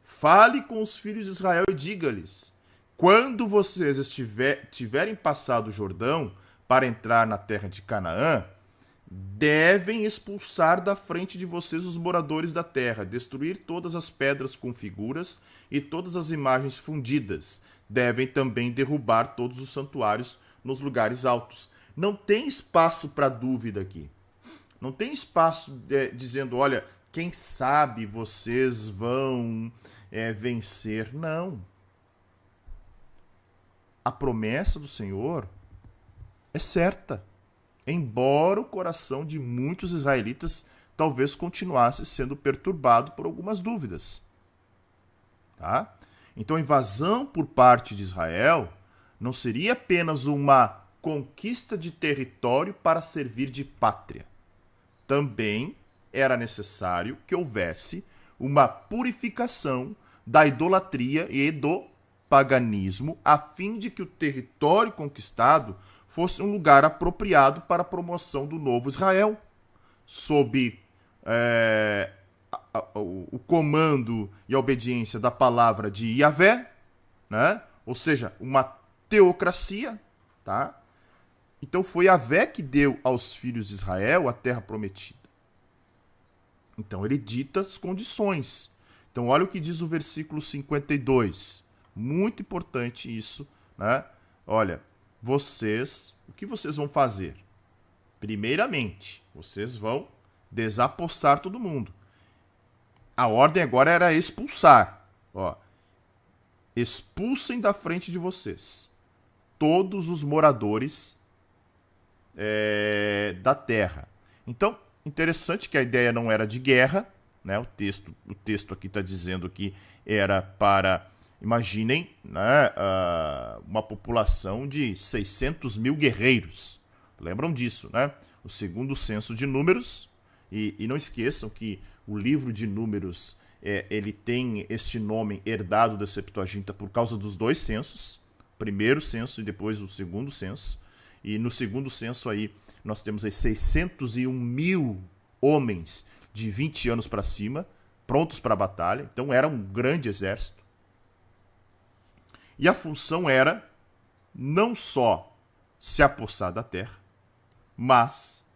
Fale com os filhos de Israel e diga-lhes, quando vocês tiverem passado o Jordão para entrar na terra de Canaã, devem expulsar da frente de vocês os moradores da terra, destruir todas as pedras com figuras e todas as imagens fundidas. Devem também derrubar todos os santuários nos lugares altos. Não tem espaço para dúvida aqui. Não tem espaço dizendo, olha, quem sabe vocês vão vencer. Não. A promessa do Senhor é certa. Embora o coração de muitos israelitas talvez continuasse sendo perturbado por algumas dúvidas. Tá? Então a invasão por parte de Israel não seria apenas uma conquista de território para servir de pátria. Também era necessário que houvesse uma purificação da idolatria e do paganismo, a fim de que o território conquistado fosse um lugar apropriado para a promoção do novo Israel, sob o comando e a obediência da palavra de Yahvé, né? Ou seja, uma teocracia. Tá? Então foi Yahvé que deu aos filhos de Israel a terra prometida. Então ele dita as condições. Então olha o que diz o versículo 52. Muito importante isso, né? Olha, o que vocês vão fazer? Primeiramente, vocês vão desapossar todo mundo. A ordem agora era expulsar. Ó, expulsem da frente de vocês todos os moradores da terra. Então, interessante que a ideia não era de guerra, né? O texto aqui está dizendo que era para, imaginem, né, uma população de 600 mil guerreiros. Lembram disso, né? O segundo censo de Números, e não esqueçam que o livro de Números ele tem este nome herdado da Septuaginta por causa dos 2 censos, o primeiro censo e depois o segundo censo. E no segundo censo aí nós temos aí 601 mil homens de 20 anos para cima, prontos para a batalha. Então era um grande exército. E a função era não só se apossar da terra, mas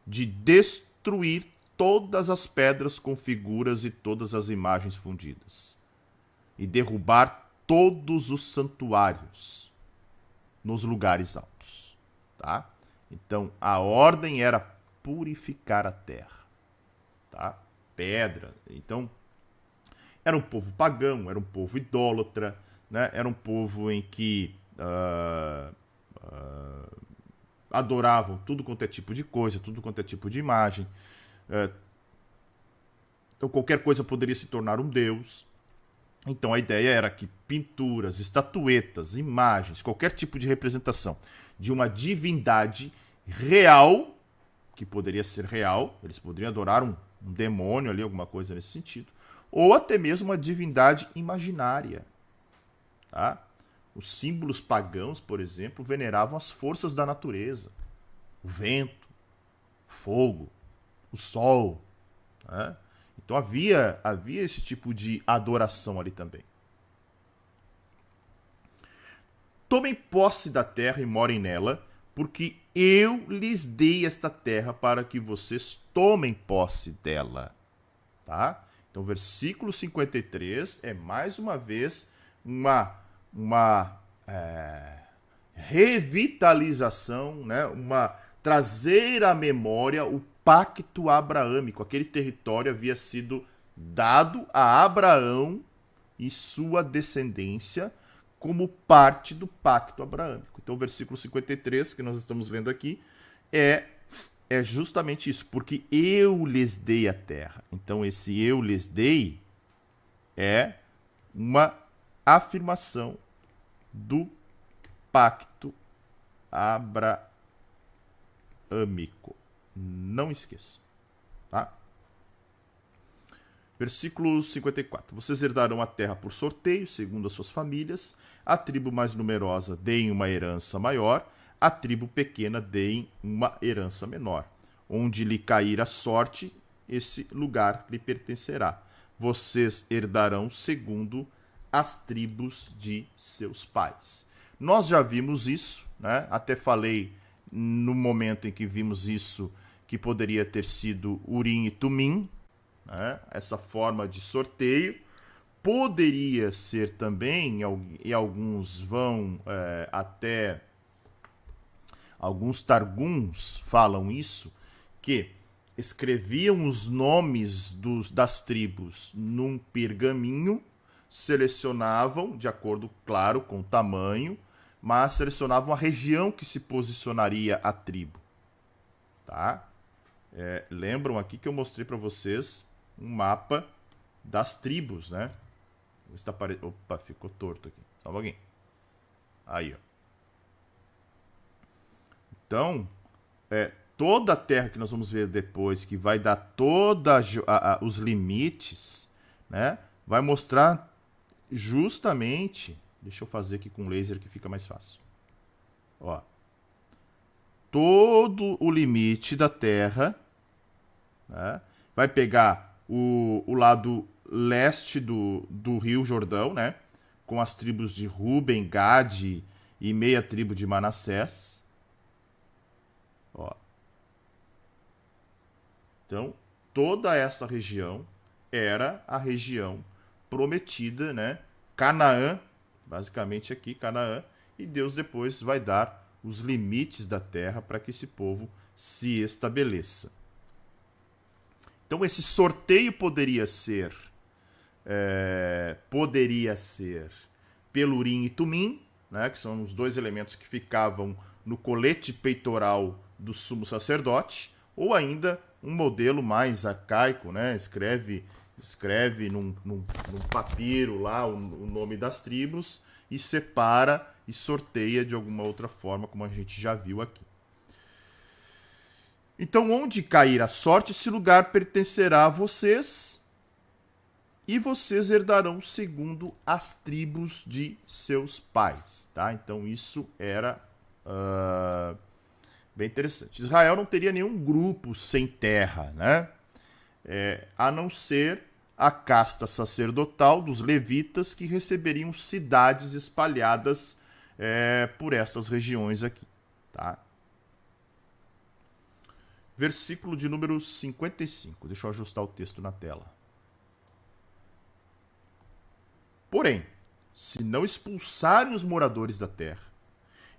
de destruir todas as pedras com figuras e todas as imagens fundidas. E derrubar todos os santuários nos lugares altos. Tá? Então, a ordem era purificar a terra. Tá? Pedra. Então, era um povo pagão, era um povo idólatra, né? Era um povo em que adoravam tudo quanto é tipo de coisa, tudo quanto é tipo de imagem. Então, qualquer coisa poderia se tornar um deus. Então, a ideia era que pinturas, estatuetas, imagens, qualquer tipo de representação de uma divindade real, que poderia ser real, eles poderiam adorar um demônio ali, alguma coisa nesse sentido, ou até mesmo uma divindade imaginária. Tá? Os símbolos pagãos, por exemplo, veneravam as forças da natureza. O vento, o fogo, o sol. Né? Então havia esse tipo de adoração ali também. Tomem posse da terra e morem nela, porque eu lhes dei esta terra para que vocês tomem posse dela. Tá? Então, versículo 53 é mais uma vez uma revitalização, né? Trazer à memória o pacto abraâmico. Aquele território havia sido dado a Abraão e sua descendência como parte do pacto abraâmico. Então, o versículo 53, que nós estamos vendo aqui, é justamente isso, porque eu lhes dei a terra. Então, esse eu lhes dei é uma afirmação do pacto abraâmico. Não esqueça. Tá? Versículo 54. Vocês herdarão a terra por sorteio, segundo as suas famílias. A tribo mais numerosa deem uma herança maior, a tribo pequena deem uma herança menor. Onde lhe cair a sorte, esse lugar lhe pertencerá. Vocês herdarão segundo as tribos de seus pais. Nós já vimos isso, né? Até falei no momento em que vimos isso que poderia ter sido Urim e Tumim, né? Essa forma de sorteio. Poderia ser também, e alguns vão até... Alguns targuns falam isso, que escreviam os nomes das tribos num pergaminho, selecionavam, de acordo, claro, com o tamanho, mas selecionavam a região que se posicionaria a tribo. Tá? Lembram aqui que eu mostrei para vocês um mapa das tribos, né? Opa, ficou torto aqui. Só um pouquinho. Aí, ó. Então, toda a terra que nós vamos ver depois, que vai dar todos os limites, né? Vai mostrar justamente... Deixa eu fazer aqui com laser que fica mais fácil. Ó. Todo o limite da terra, né? Vai pegar o lado leste do Rio Jordão, né? Com as tribos de Ruben, Gade e meia tribo de Manassés. Ó. Então, toda essa região era a região prometida, né? Canaã, basicamente aqui, Canaã, e Deus depois vai dar os limites da terra para que esse povo se estabeleça. Então, esse sorteio poderia ser pelo Urim e Tumim, né, que são os dois elementos que ficavam no colete peitoral do sumo sacerdote, ou ainda um modelo mais arcaico, né, escreve num papiro lá o nome das tribos e separa e sorteia de alguma outra forma, como a gente já viu aqui. Então, onde cair a sorte, esse lugar pertencerá a vocês e vocês herdarão segundo as tribos de seus pais. Tá? Então, isso era bem interessante. Israel não teria nenhum grupo sem terra, né? A não ser a casta sacerdotal dos levitas, que receberiam cidades espalhadas por essas regiões aqui. Tá? Versículo de número 55. Deixa eu ajustar o texto na tela. Porém, se não expulsarem os moradores da terra,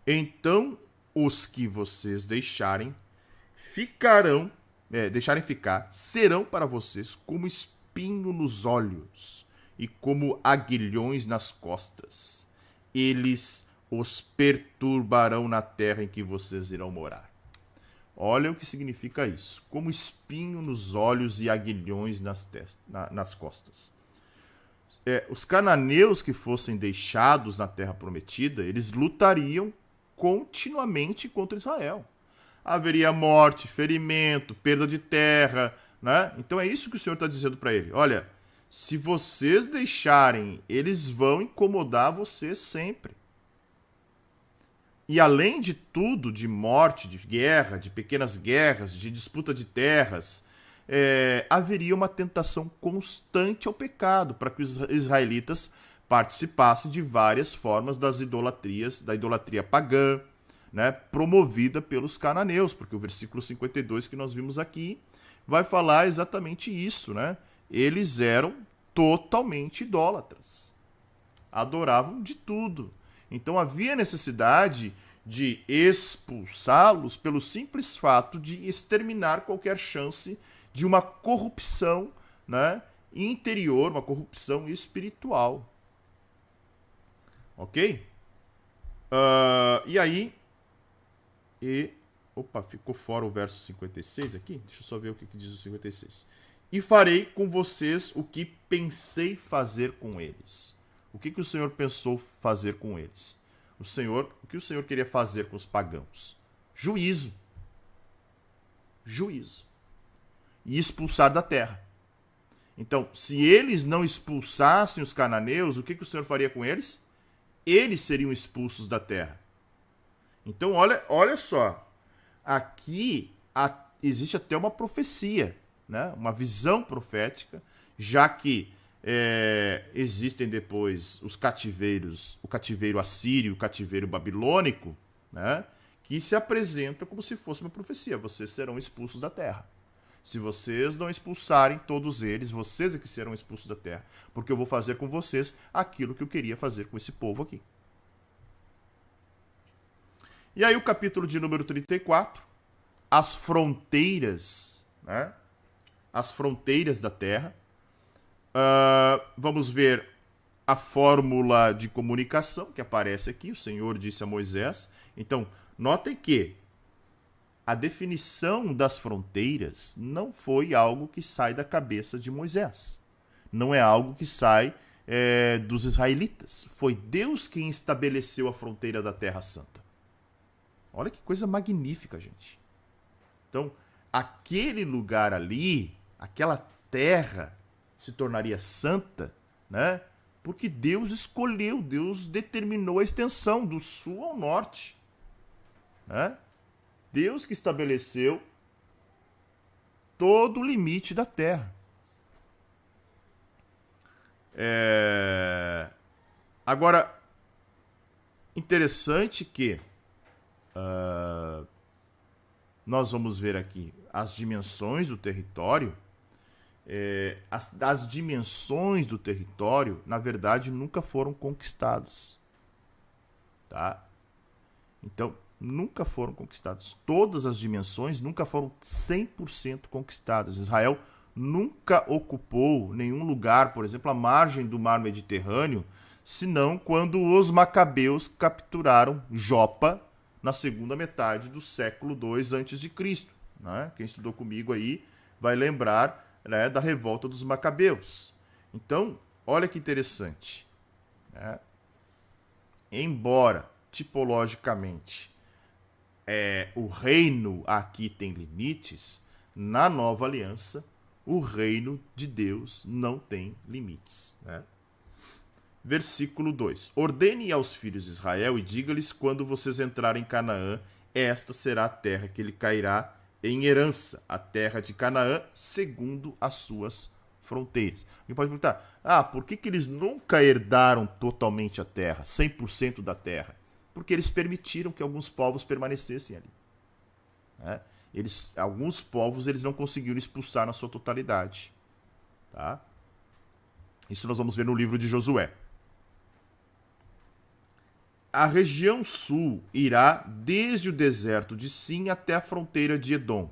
então os que vocês deixarem ficar, serão para vocês como espinho nos olhos e como aguilhões nas costas. Eles os perturbarão na terra em que vocês irão morar. Olha o que significa isso. Como espinho nos olhos e aguilhões nas costas. Os cananeus que fossem deixados na terra prometida, eles lutariam continuamente contra Israel. Haveria morte, ferimento, perda de terra, né? Então é isso que o Senhor está dizendo para ele. Olha, Se vocês deixarem, eles vão incomodar vocês sempre. E além de tudo, de morte, de guerra, de pequenas guerras, de disputa de terras, haveria uma tentação constante ao pecado para que os israelitas participassem de várias formas das idolatrias, da idolatria pagã, né, promovida pelos cananeus, porque o versículo 52 que nós vimos aqui vai falar exatamente isso, né? Eles eram totalmente idólatras. Adoravam de tudo. Então havia necessidade de expulsá-los pelo simples fato de exterminar qualquer chance de uma corrupção, né, interior, uma corrupção espiritual. Ok? E aí... Opa, ficou fora o verso 56 aqui? Deixa eu só ver o que diz o 56. E farei com vocês o que pensei fazer com eles. O que o Senhor pensou fazer com eles? O que o Senhor queria fazer com os pagãos? Juízo. Juízo. E expulsar da terra. Então, se eles não expulsassem os cananeus, o que o Senhor faria com eles? Eles seriam expulsos da terra. Então, olha só. Aqui existe até uma profecia, né? Uma visão profética, já que existem depois os cativeiros, o cativeiro assírio, o cativeiro babilônico, né? Que se apresenta como se fosse uma profecia. Vocês serão expulsos da terra. Se vocês não expulsarem todos eles, vocês é que serão expulsos da terra. Porque eu vou fazer com vocês aquilo que eu queria fazer com esse povo aqui. E aí o capítulo de número 34, as fronteiras, né? As fronteiras da terra. Vamos ver a fórmula de comunicação que aparece aqui. O Senhor disse a Moisés. Então, notem que a definição das fronteiras não foi algo que sai da cabeça de Moisés. Não é algo que sai dos israelitas. Foi Deus quem estabeleceu a fronteira da Terra Santa. Olha que coisa magnífica, gente. Então, aquele lugar ali, aquela terra se tornaria santa, né? Porque Deus escolheu, Deus determinou a extensão do sul ao norte, né? Deus que estabeleceu todo o limite da terra. Agora, interessante que nós vamos ver aqui as dimensões do território. As dimensões do território, na verdade, nunca foram conquistadas. Tá? Então, nunca foram conquistadas. Todas as dimensões nunca foram 100% conquistadas. Israel nunca ocupou nenhum lugar, por exemplo, à margem do mar Mediterrâneo, senão quando os macabeus capturaram Jopa na segunda metade do século II a.C. Né? Quem estudou comigo aí vai lembrar, né, da revolta dos macabeus. Então, olha que interessante. Né? Embora, tipologicamente, o reino aqui tem limites, na nova aliança, o reino de Deus não tem limites. Né? Versículo 2. Ordene aos filhos de Israel e diga-lhes quando vocês entrarem em Canaã, esta será a terra que lhe cairá em herança, a terra de Canaã, segundo as suas fronteiras. Alguém pode perguntar, por que eles nunca herdaram totalmente a terra, 100% da terra? Porque eles permitiram que alguns povos permanecessem ali. Né? Alguns povos eles não conseguiram expulsar na sua totalidade. Tá? Isso nós vamos ver no livro de Josué. A região sul irá desde o deserto de Sim até a fronteira de Edom.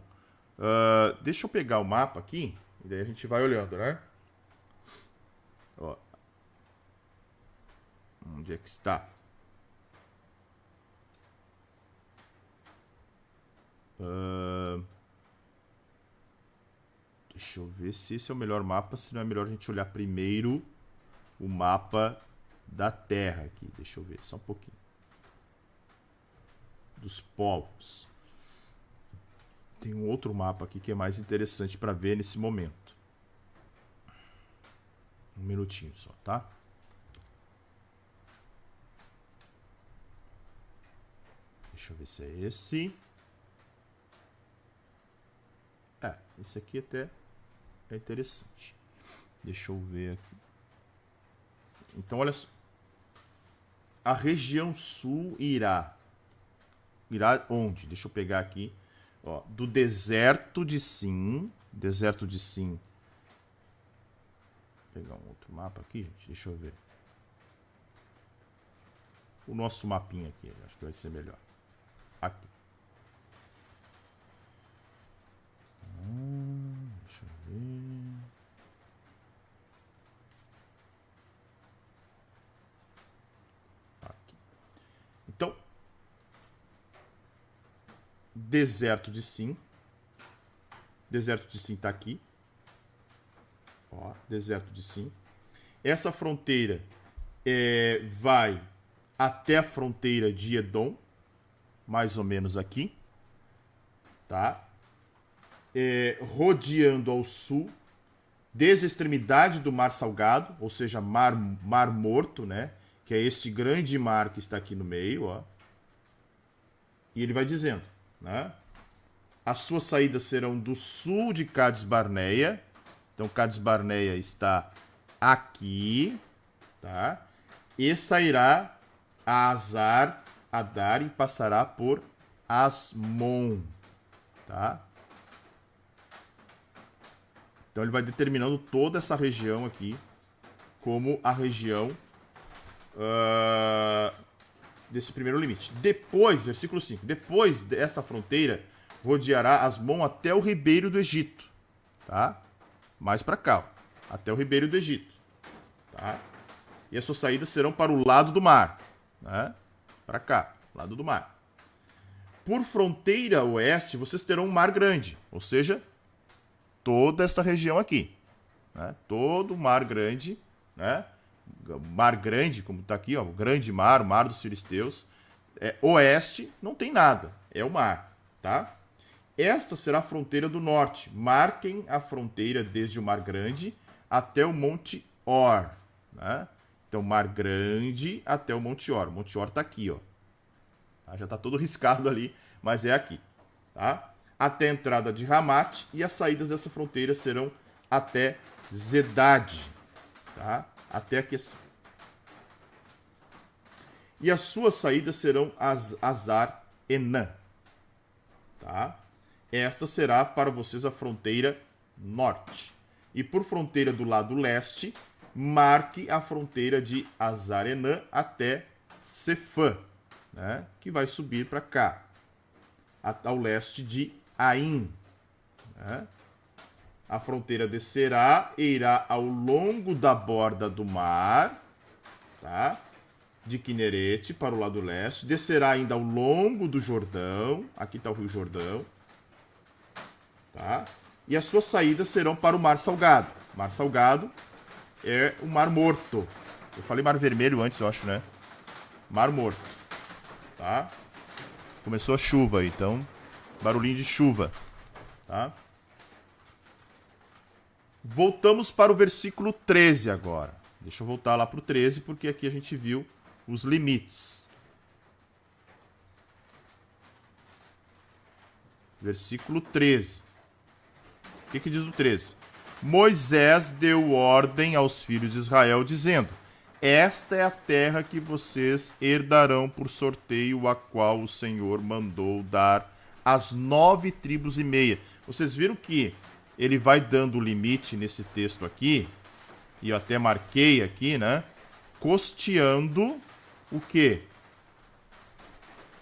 Deixa eu pegar o mapa aqui, e daí a gente vai olhando, né? Ó. Onde é que está? Deixa eu ver se esse é o melhor mapa, se não é melhor a gente olhar primeiro o mapa da terra aqui. Deixa eu ver, só um pouquinho. Dos povos. Tem um outro mapa aqui que é mais interessante para ver nesse momento. Um minutinho só, tá? Deixa eu ver se é esse. Esse aqui até é interessante. Deixa eu ver aqui. Então, olha só. A região sul irá onde? Deixa eu pegar aqui. Ó, do deserto de Sim. Deserto de Sim. Vou pegar um outro mapa aqui, gente. Deixa eu ver. O nosso mapinha aqui. Acho que vai ser melhor. Aqui. Deixa eu ver. Aqui. Então, deserto de Sim. Deserto de Sim tá aqui. Ó, deserto de Sim. Essa fronteira vai até a fronteira de Edom, mais ou menos aqui, tá? Rodeando ao sul, desde a extremidade do Mar Salgado, ou seja, Mar Morto, né? Que é este grande mar que está aqui no meio, ó. E ele vai dizendo, né? As suas saídas serão do sul de Cades Barneia. Então, Cades Barneia está aqui, tá? E sairá a Azar Adar e passará por Asmon, tá? Então ele vai determinando toda essa região aqui como a região desse primeiro limite. Depois, versículo 5, depois desta fronteira, rodeará Asmon até o ribeiro do Egito, tá? Mais para cá, ó, até o ribeiro do Egito, tá? E as suas saídas serão para o lado do mar, né? Para cá, lado do mar. Por fronteira oeste, vocês terão um mar grande, ou seja, toda essa região aqui, né? Todo o mar grande, né? Mar grande, como está aqui, ó, o grande mar, o mar dos filisteus. Oeste não tem nada, é o mar, tá? Esta será a fronteira do norte. Marquem a fronteira desde o Mar Grande até o Monte Or, né? Então, Mar Grande até o Monte Or. O Monte Or está aqui, ó. Já está todo riscado ali, mas é aqui, tá? Até a entrada de Ramat, e as saídas dessa fronteira serão até Zedad, tá? Até aqui assim. E as suas saídas serão Azar Enã, tá? Esta será para vocês a fronteira norte. E por fronteira do lado leste, marque a fronteira de Azar Enã até Sefã, né? Que vai subir para cá, ao leste de Ain, né? A fronteira descerá e irá ao longo da borda do mar, tá? De Quinerete para o lado leste. Descerá ainda ao longo do Jordão. Aqui está o Rio Jordão. Tá? E as suas saídas serão para o Mar Salgado. Mar Salgado é o Mar Morto. Eu falei Mar Vermelho antes, eu acho, né? Mar Morto. Tá? Começou a chuva, então barulhinho de chuva. Tá? Voltamos para o versículo 13 agora. Deixa eu voltar lá para o 13, porque aqui a gente viu os limites. Versículo 13. O que diz o 13? Moisés deu ordem aos filhos de Israel, dizendo: esta é a terra que vocês herdarão por sorteio, a qual o Senhor mandou dar às 9 tribos e meia. Vocês viram que ele vai dando o limite nesse texto aqui, e eu até marquei aqui, né? Costeando o quê?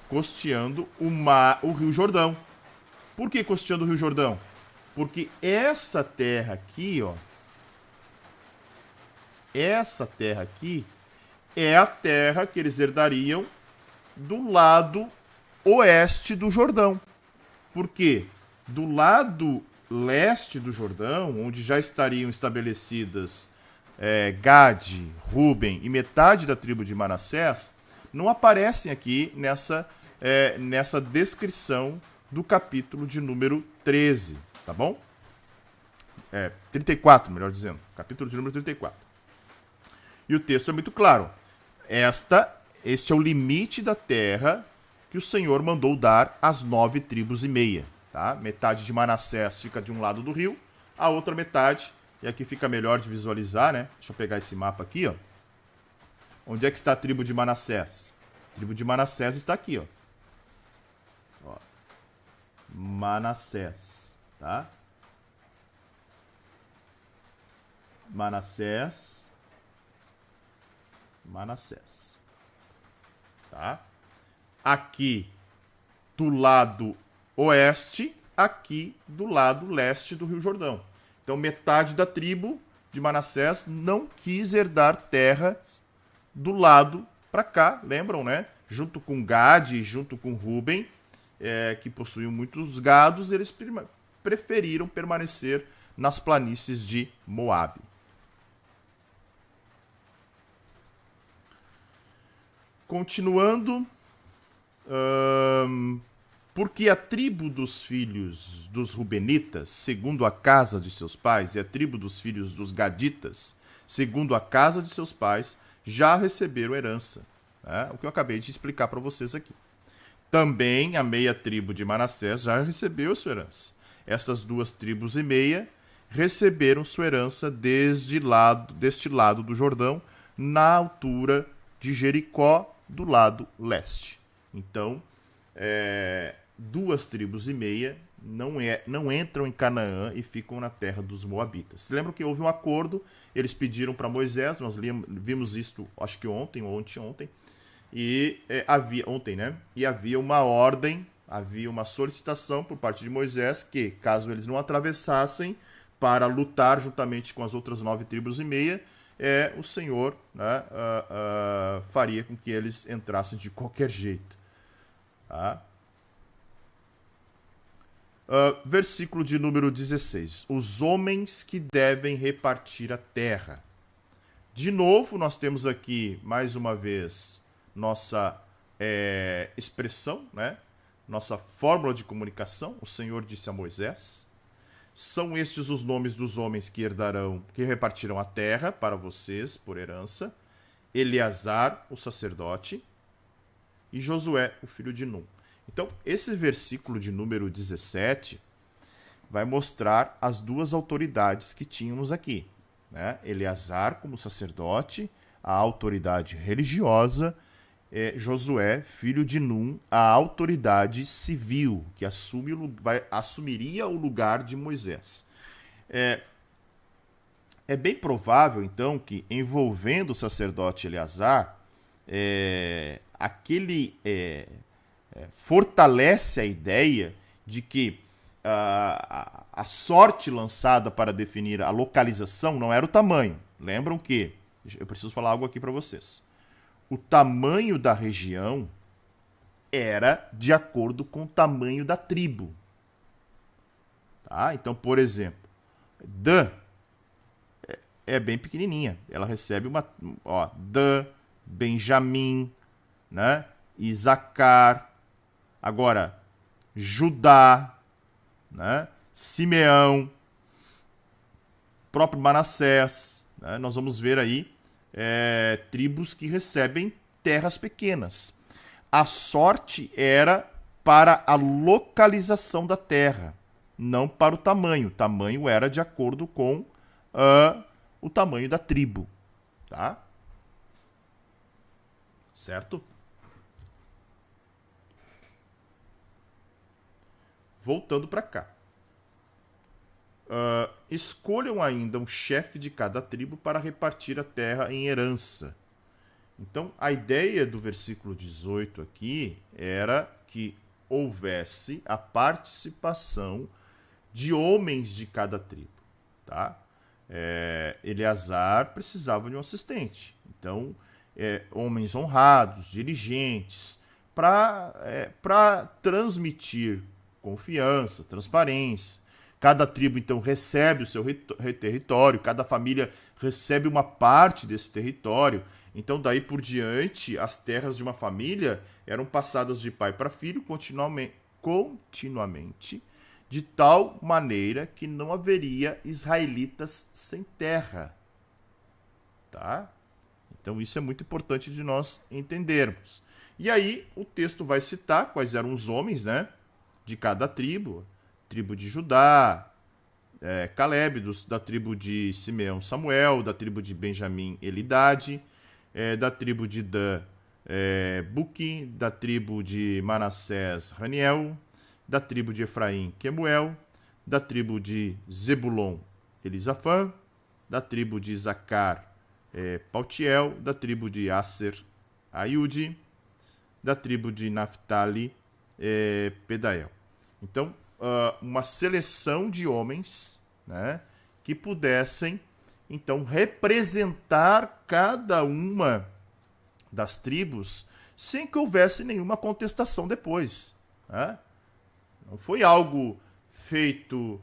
Costeando o Rio Jordão. Por que costeando o Rio Jordão? Porque essa terra aqui, ó, essa terra aqui é a terra que eles herdariam do lado oeste do Jordão. Por quê? Do lado leste do Jordão, onde já estariam estabelecidas Gade, Ruben e metade da tribo de Manassés, não aparecem aqui nessa descrição do capítulo de número 13, tá bom? 34, melhor dizendo. Capítulo de número 34. E o texto é muito claro. Este é o limite da terra que o Senhor mandou dar às 9 tribos e meia. Tá? Metade de Manassés fica de um lado do rio, a outra metade, e aqui fica melhor de visualizar, né? Deixa eu pegar esse mapa aqui, ó. Onde é que está a tribo de Manassés? A tribo de Manassés está aqui, ó. Manassés, tá? Manassés, tá? Aqui do lado oeste, aqui do lado leste do Rio Jordão. Então metade da tribo de Manassés não quis herdar terras do lado para cá, lembram, né? Junto com Gade, junto com Ruben, que possuíam muitos gados, eles preferiram permanecer nas planícies de Moabe. Continuando, porque a tribo dos filhos dos Rubenitas, segundo a casa de seus pais, e a tribo dos filhos dos Gaditas, segundo a casa de seus pais, já receberam herança. Né? O que eu acabei de explicar para vocês aqui. Também a meia tribo de Manassés já recebeu sua herança. Essas 2 tribos e meia receberam sua herança deste lado do Jordão, na altura de Jericó, do lado leste. Então, 2 tribos e meia não entram em Canaã e ficam na terra dos Moabitas. Se lembram que houve um acordo, eles pediram para Moisés, nós vimos isso acho que ontem ou anteontem, e ontem, né? E havia uma ordem, havia uma solicitação por parte de Moisés que, caso eles não atravessassem para lutar juntamente com as outras 9 tribos e meia, o Senhor, né, faria com que eles entrassem de qualquer jeito. Tá? Versículo de número 16. Os homens que devem repartir a terra. De novo, nós temos aqui, mais uma vez, nossa expressão, né? Nossa fórmula de comunicação. O Senhor disse a Moisés: são estes os nomes dos homens que repartirão a terra para vocês por herança: Eleazar, o sacerdote, e Josué, o filho de Num. Então, esse versículo de número 17 vai mostrar as 2 autoridades que tínhamos aqui. Né? Eleazar como sacerdote, a autoridade religiosa, Josué, filho de Num, a autoridade civil, que assumiria o lugar de Moisés. É bem provável, então, que envolvendo o sacerdote Eleazar, fortalece a ideia de que a sorte lançada para definir a localização não era o tamanho. Lembram que, eu preciso falar algo aqui para vocês, o tamanho da região era de acordo com o tamanho da tribo. Tá? Então, por exemplo, Dan é bem pequenininha. Ela recebe Dan, Benjamim, né? Isacar, agora Judá, né? Simeão, próprio Manassés, né? Nós vamos ver aí tribos que recebem terras pequenas. A sorte era para a localização da terra, não para o tamanho. O tamanho era de acordo com o tamanho da tribo, tá? Certo? Voltando para cá. Escolham ainda um chefe de cada tribo para repartir a terra em herança. Então, a ideia do versículo 18 aqui era que houvesse a participação de homens de cada tribo. Tá? Eleazar precisava de um assistente. Então, homens honrados, dirigentes, para transmitir confiança, transparência. Cada tribo, então, recebe o seu território, cada família recebe uma parte desse território. Então, daí por diante, as terras de uma família eram passadas de pai para filho continuamente, de tal maneira que não haveria israelitas sem terra. Tá? Então isso é muito importante de nós entendermos. E aí o texto vai citar quais eram os homens, né, de cada tribo. Tribo de Judá, Caleb, da tribo de Simeão, Samuel, da tribo de Benjamim, Elidade, da tribo de Dan, Buqui, da tribo de Manassés, Raniel, da tribo de Efraim, Quemuel, da tribo de Zebulon, Elisafã, da tribo de Zacar, Paltiel, da tribo de Aser, Aiude, da tribo de Naphtali, Pedael. Então, uma seleção de homens, né, que pudessem, então, representar cada uma das tribos sem que houvesse nenhuma contestação depois, né? Não foi algo feito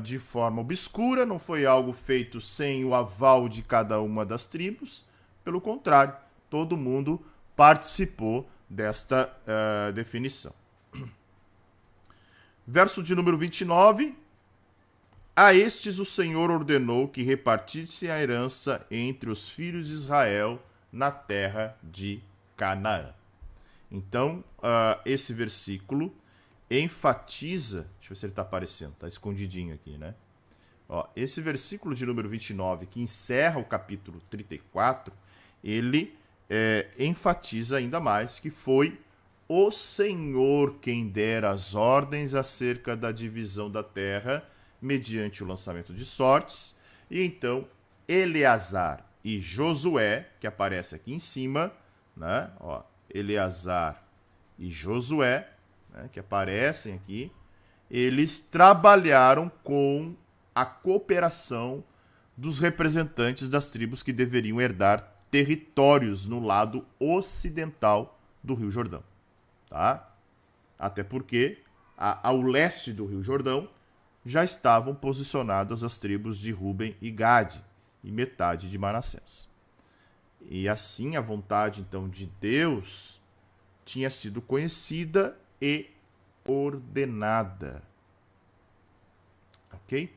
de forma obscura, não foi algo feito sem o aval de cada uma das tribos. Pelo contrário, todo mundo participou desta definição. Verso de número 29. A estes o Senhor ordenou que repartissem a herança entre os filhos de Israel na terra de Canaã. Então, esse versículo enfatiza, deixa eu ver se ele está aparecendo, está escondidinho aqui, né? Esse versículo de número 29, que encerra o capítulo 34, ele enfatiza ainda mais que foi o Senhor quem dera as ordens acerca da divisão da terra mediante o lançamento de sortes. E então Eleazar e Josué, que aparece aqui em cima, né? Eleazar e Josué, né, que aparecem aqui, eles trabalharam com a cooperação dos representantes das tribos que deveriam herdar territórios no lado ocidental do Rio Jordão. Tá? Até porque ao leste do Rio Jordão já estavam posicionadas as tribos de Ruben e Gade e metade de Manassés. E assim a vontade então de Deus tinha sido conhecida e ordenada. Ok?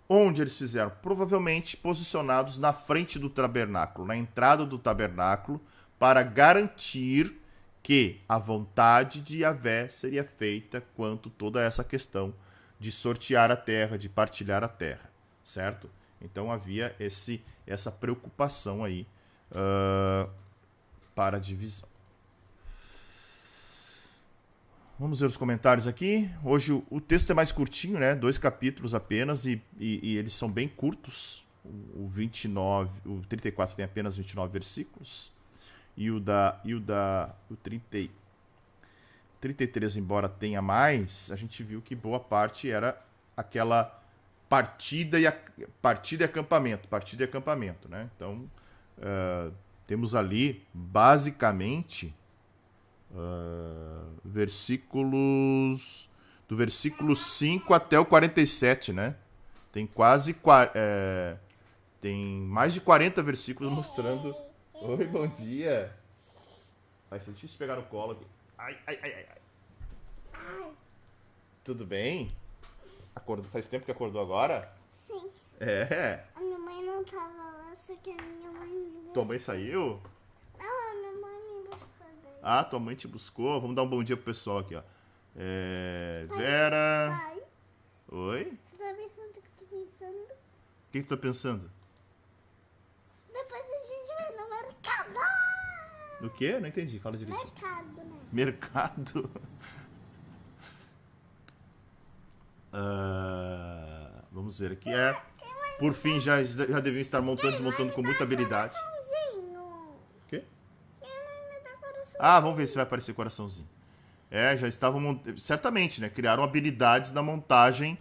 Onde eles fizeram? Provavelmente posicionados na frente do tabernáculo, na entrada do tabernáculo, para garantir que a vontade de Yahvé seria feita quanto toda essa questão de sortear a terra, de partilhar a terra, certo? Então havia essa preocupação aí para a divisão. Vamos ver os comentários aqui. Hoje o texto é mais curtinho, né? 2 capítulos apenas e eles são bem curtos. O 34 tem apenas 29 versículos. E o 33, embora tenha mais, a gente viu que boa parte era aquela partida e acampamento, né? Então, temos ali, basicamente, versículos do versículo 5 até o 47, né? Tem tem mais de 40 versículos mostrando. Oi, bom dia. Vai ser difícil pegar no colo aqui. Ai. Tudo bem? Faz tempo que acordou agora? Sim. A minha mãe não tava lá, só que a minha mãe me buscou. Tua mãe saiu? Não, a minha mãe me buscou daí. Ah, tua mãe te buscou? Vamos dar um bom dia pro pessoal aqui, ó. Vera. Pai. Oi? Você tá pensando o que eu tô pensando? O que tu tá pensando? Depois a gente vai no mercado. No quê? Não entendi. Fala direito. Mercado, né? Mercado. Vamos ver aqui. Por fim, já deviam estar montando e desmontando com muita habilidade. Coraçãozinho. O quê? Quem vai me dar coraçãozinho? Vamos ver se vai aparecer coraçãozinho. Já estavam certamente, né? Criaram habilidades na montagem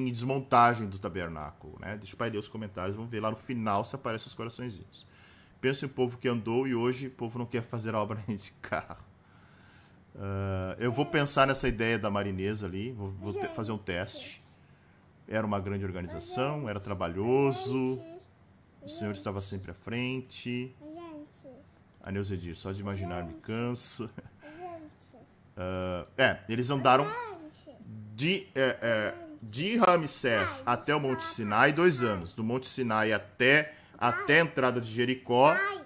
e desmontagem do tabernáculo, né? Deixa o pai ler os comentários, vamos ver lá no final se aparecem os coraçõezinhos. Pensa em povo que andou e hoje o povo não quer fazer obra nem de carro. Eu vou pensar nessa ideia da Marinesa ali, vou fazer um teste. Era uma grande organização, era trabalhoso, o senhor estava sempre à frente. A Neuza diz, só de imaginar me canso. Eles andaram de Ramsés até o Monte Sinai 2 anos. Do Monte Sinai até até a entrada de Jericó, Pai,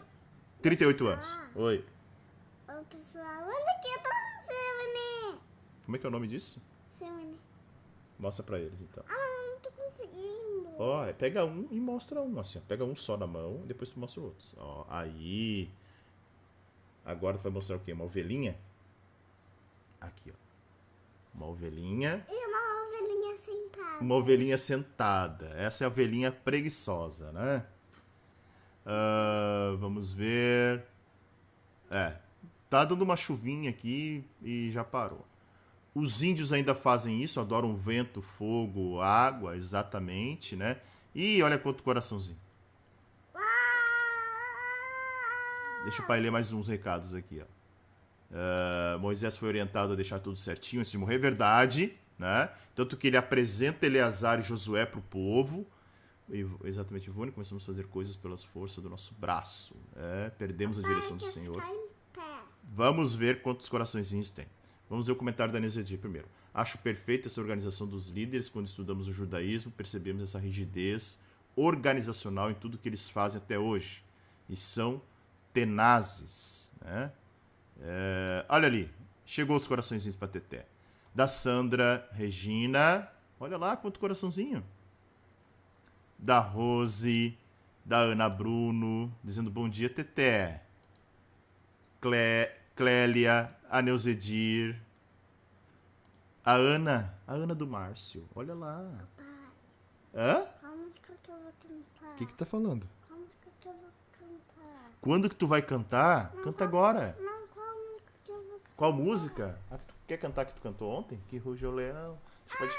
38 anos. Oi. ô pessoal, olha aqui, tá Simone. Como é que é o nome disso? Simone. Mostra pra eles, então. Ah, não tô conseguindo. Ó, pega um e mostra um, assim, ó. Pega um só na mão e depois tu mostra o outro. Ó, aí. Agora tu vai mostrar o quê? Uma ovelhinha? Aqui, ó. Uma ovelhinha. E uma ovelhinha sentada. Uma ovelhinha sentada. Essa é a ovelhinha preguiçosa, né? Vamos ver. Tá dando uma chuvinha aqui e já parou. Os índios ainda fazem isso, adoram vento, fogo, água, exatamente, né? E olha quanto coraçãozinho. Deixa o pai ler mais uns recados aqui, ó. Moisés foi orientado a deixar tudo certinho antes de morrer, verdade, né? Tanto que ele apresenta Eleazar e Josué para o povo. Exatamente, Ivone, começamos a fazer coisas pelas forças do nosso braço. Perdemos a direção do Senhor. Vamos ver quantos coraçõezinhos tem. Vamos ver o comentário da Nezedi primeiro. Acho perfeita essa organização dos líderes. Quando estudamos o judaísmo, percebemos essa rigidez organizacional em tudo que eles fazem até hoje. E são tenazes, né? Olha ali, chegou os coraçõezinhos para Teté. Da Sandra Regina, olha lá quanto coraçãozinho. Da Rose, da Ana Bruno, dizendo bom dia, Teté. Clélia, a Neuzedir, a Ana do Márcio, olha lá. Hã? Qual música que eu vou cantar? O que tá falando? Qual música que eu vou cantar? Quando que tu vai cantar? Canta agora. Não, qual música que eu vou cantar? Qual música? Tu quer cantar que tu cantou ontem? Que ruja o leão. Você pode...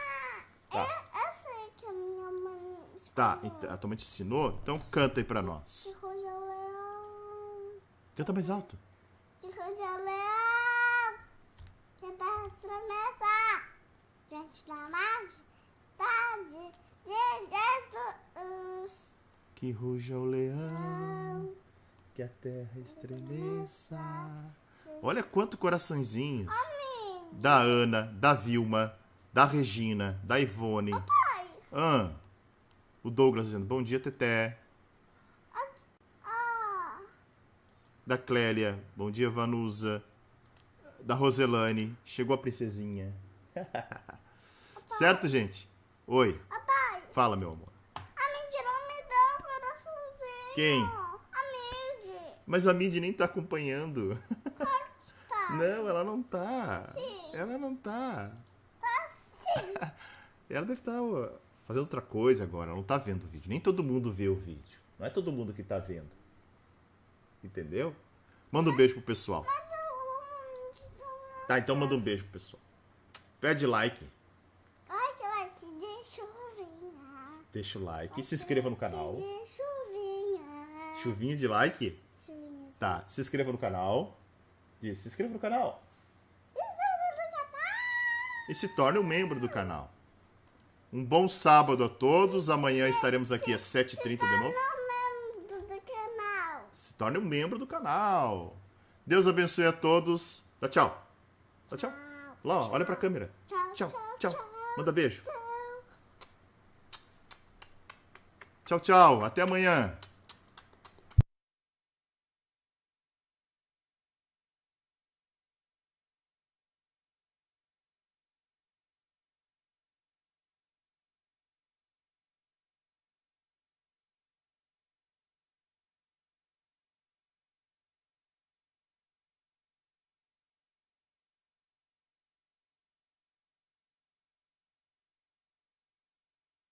Tá. Essa é que a minha mãe escolheu. Tá, a tua mãe te ensinou? Então canta aí pra nós. Que ruja o leão. Canta mais alto. Que ruja o leão. Que dá estremeza. Diante da majestade de Jesus. Que ruja o leão, que a terra estremeça. Olha quanto coraçõezinhos. Da Ana, da Vilma, da Regina, da Ivone. Pai. O Douglas dizendo bom dia, Teté. Ah. Da Clélia, bom dia, Vanusa. Da Roselane, chegou a princesinha. Certo, gente? Oi. Pai. Fala, meu amor. A Mindy não me dá um coraçãozinho. Quem? A Mindy. Mas a Mindy nem tá acompanhando. Tá. Não, ela não tá. Sim. Ela não tá. Tá sim. Ela deve estar fazendo outra coisa agora. Ela não tá vendo o vídeo. Nem todo mundo vê o vídeo. Não é todo mundo que tá vendo. Entendeu? Manda um beijo pro pessoal. Mas eu não. Tá, então manda um beijo pro pessoal. Pede like. Ai, que like de chuvinha. Deixa o like. E se inscreva no canal. De chuvinha. Chuvinha de like? Chuvinha. Tá, se inscreva no canal. Isso, se inscreva no canal. E se torne um membro do canal. Um bom sábado a todos. Amanhã estaremos aqui às 7h30 de novo. Membro do canal. Se torne um membro do canal. Deus abençoe a todos. Dá tchau. Dá tchau. Lá, ó, olha pra câmera. Tchau, Tchau. Manda beijo. Tchau, tchau. Até amanhã.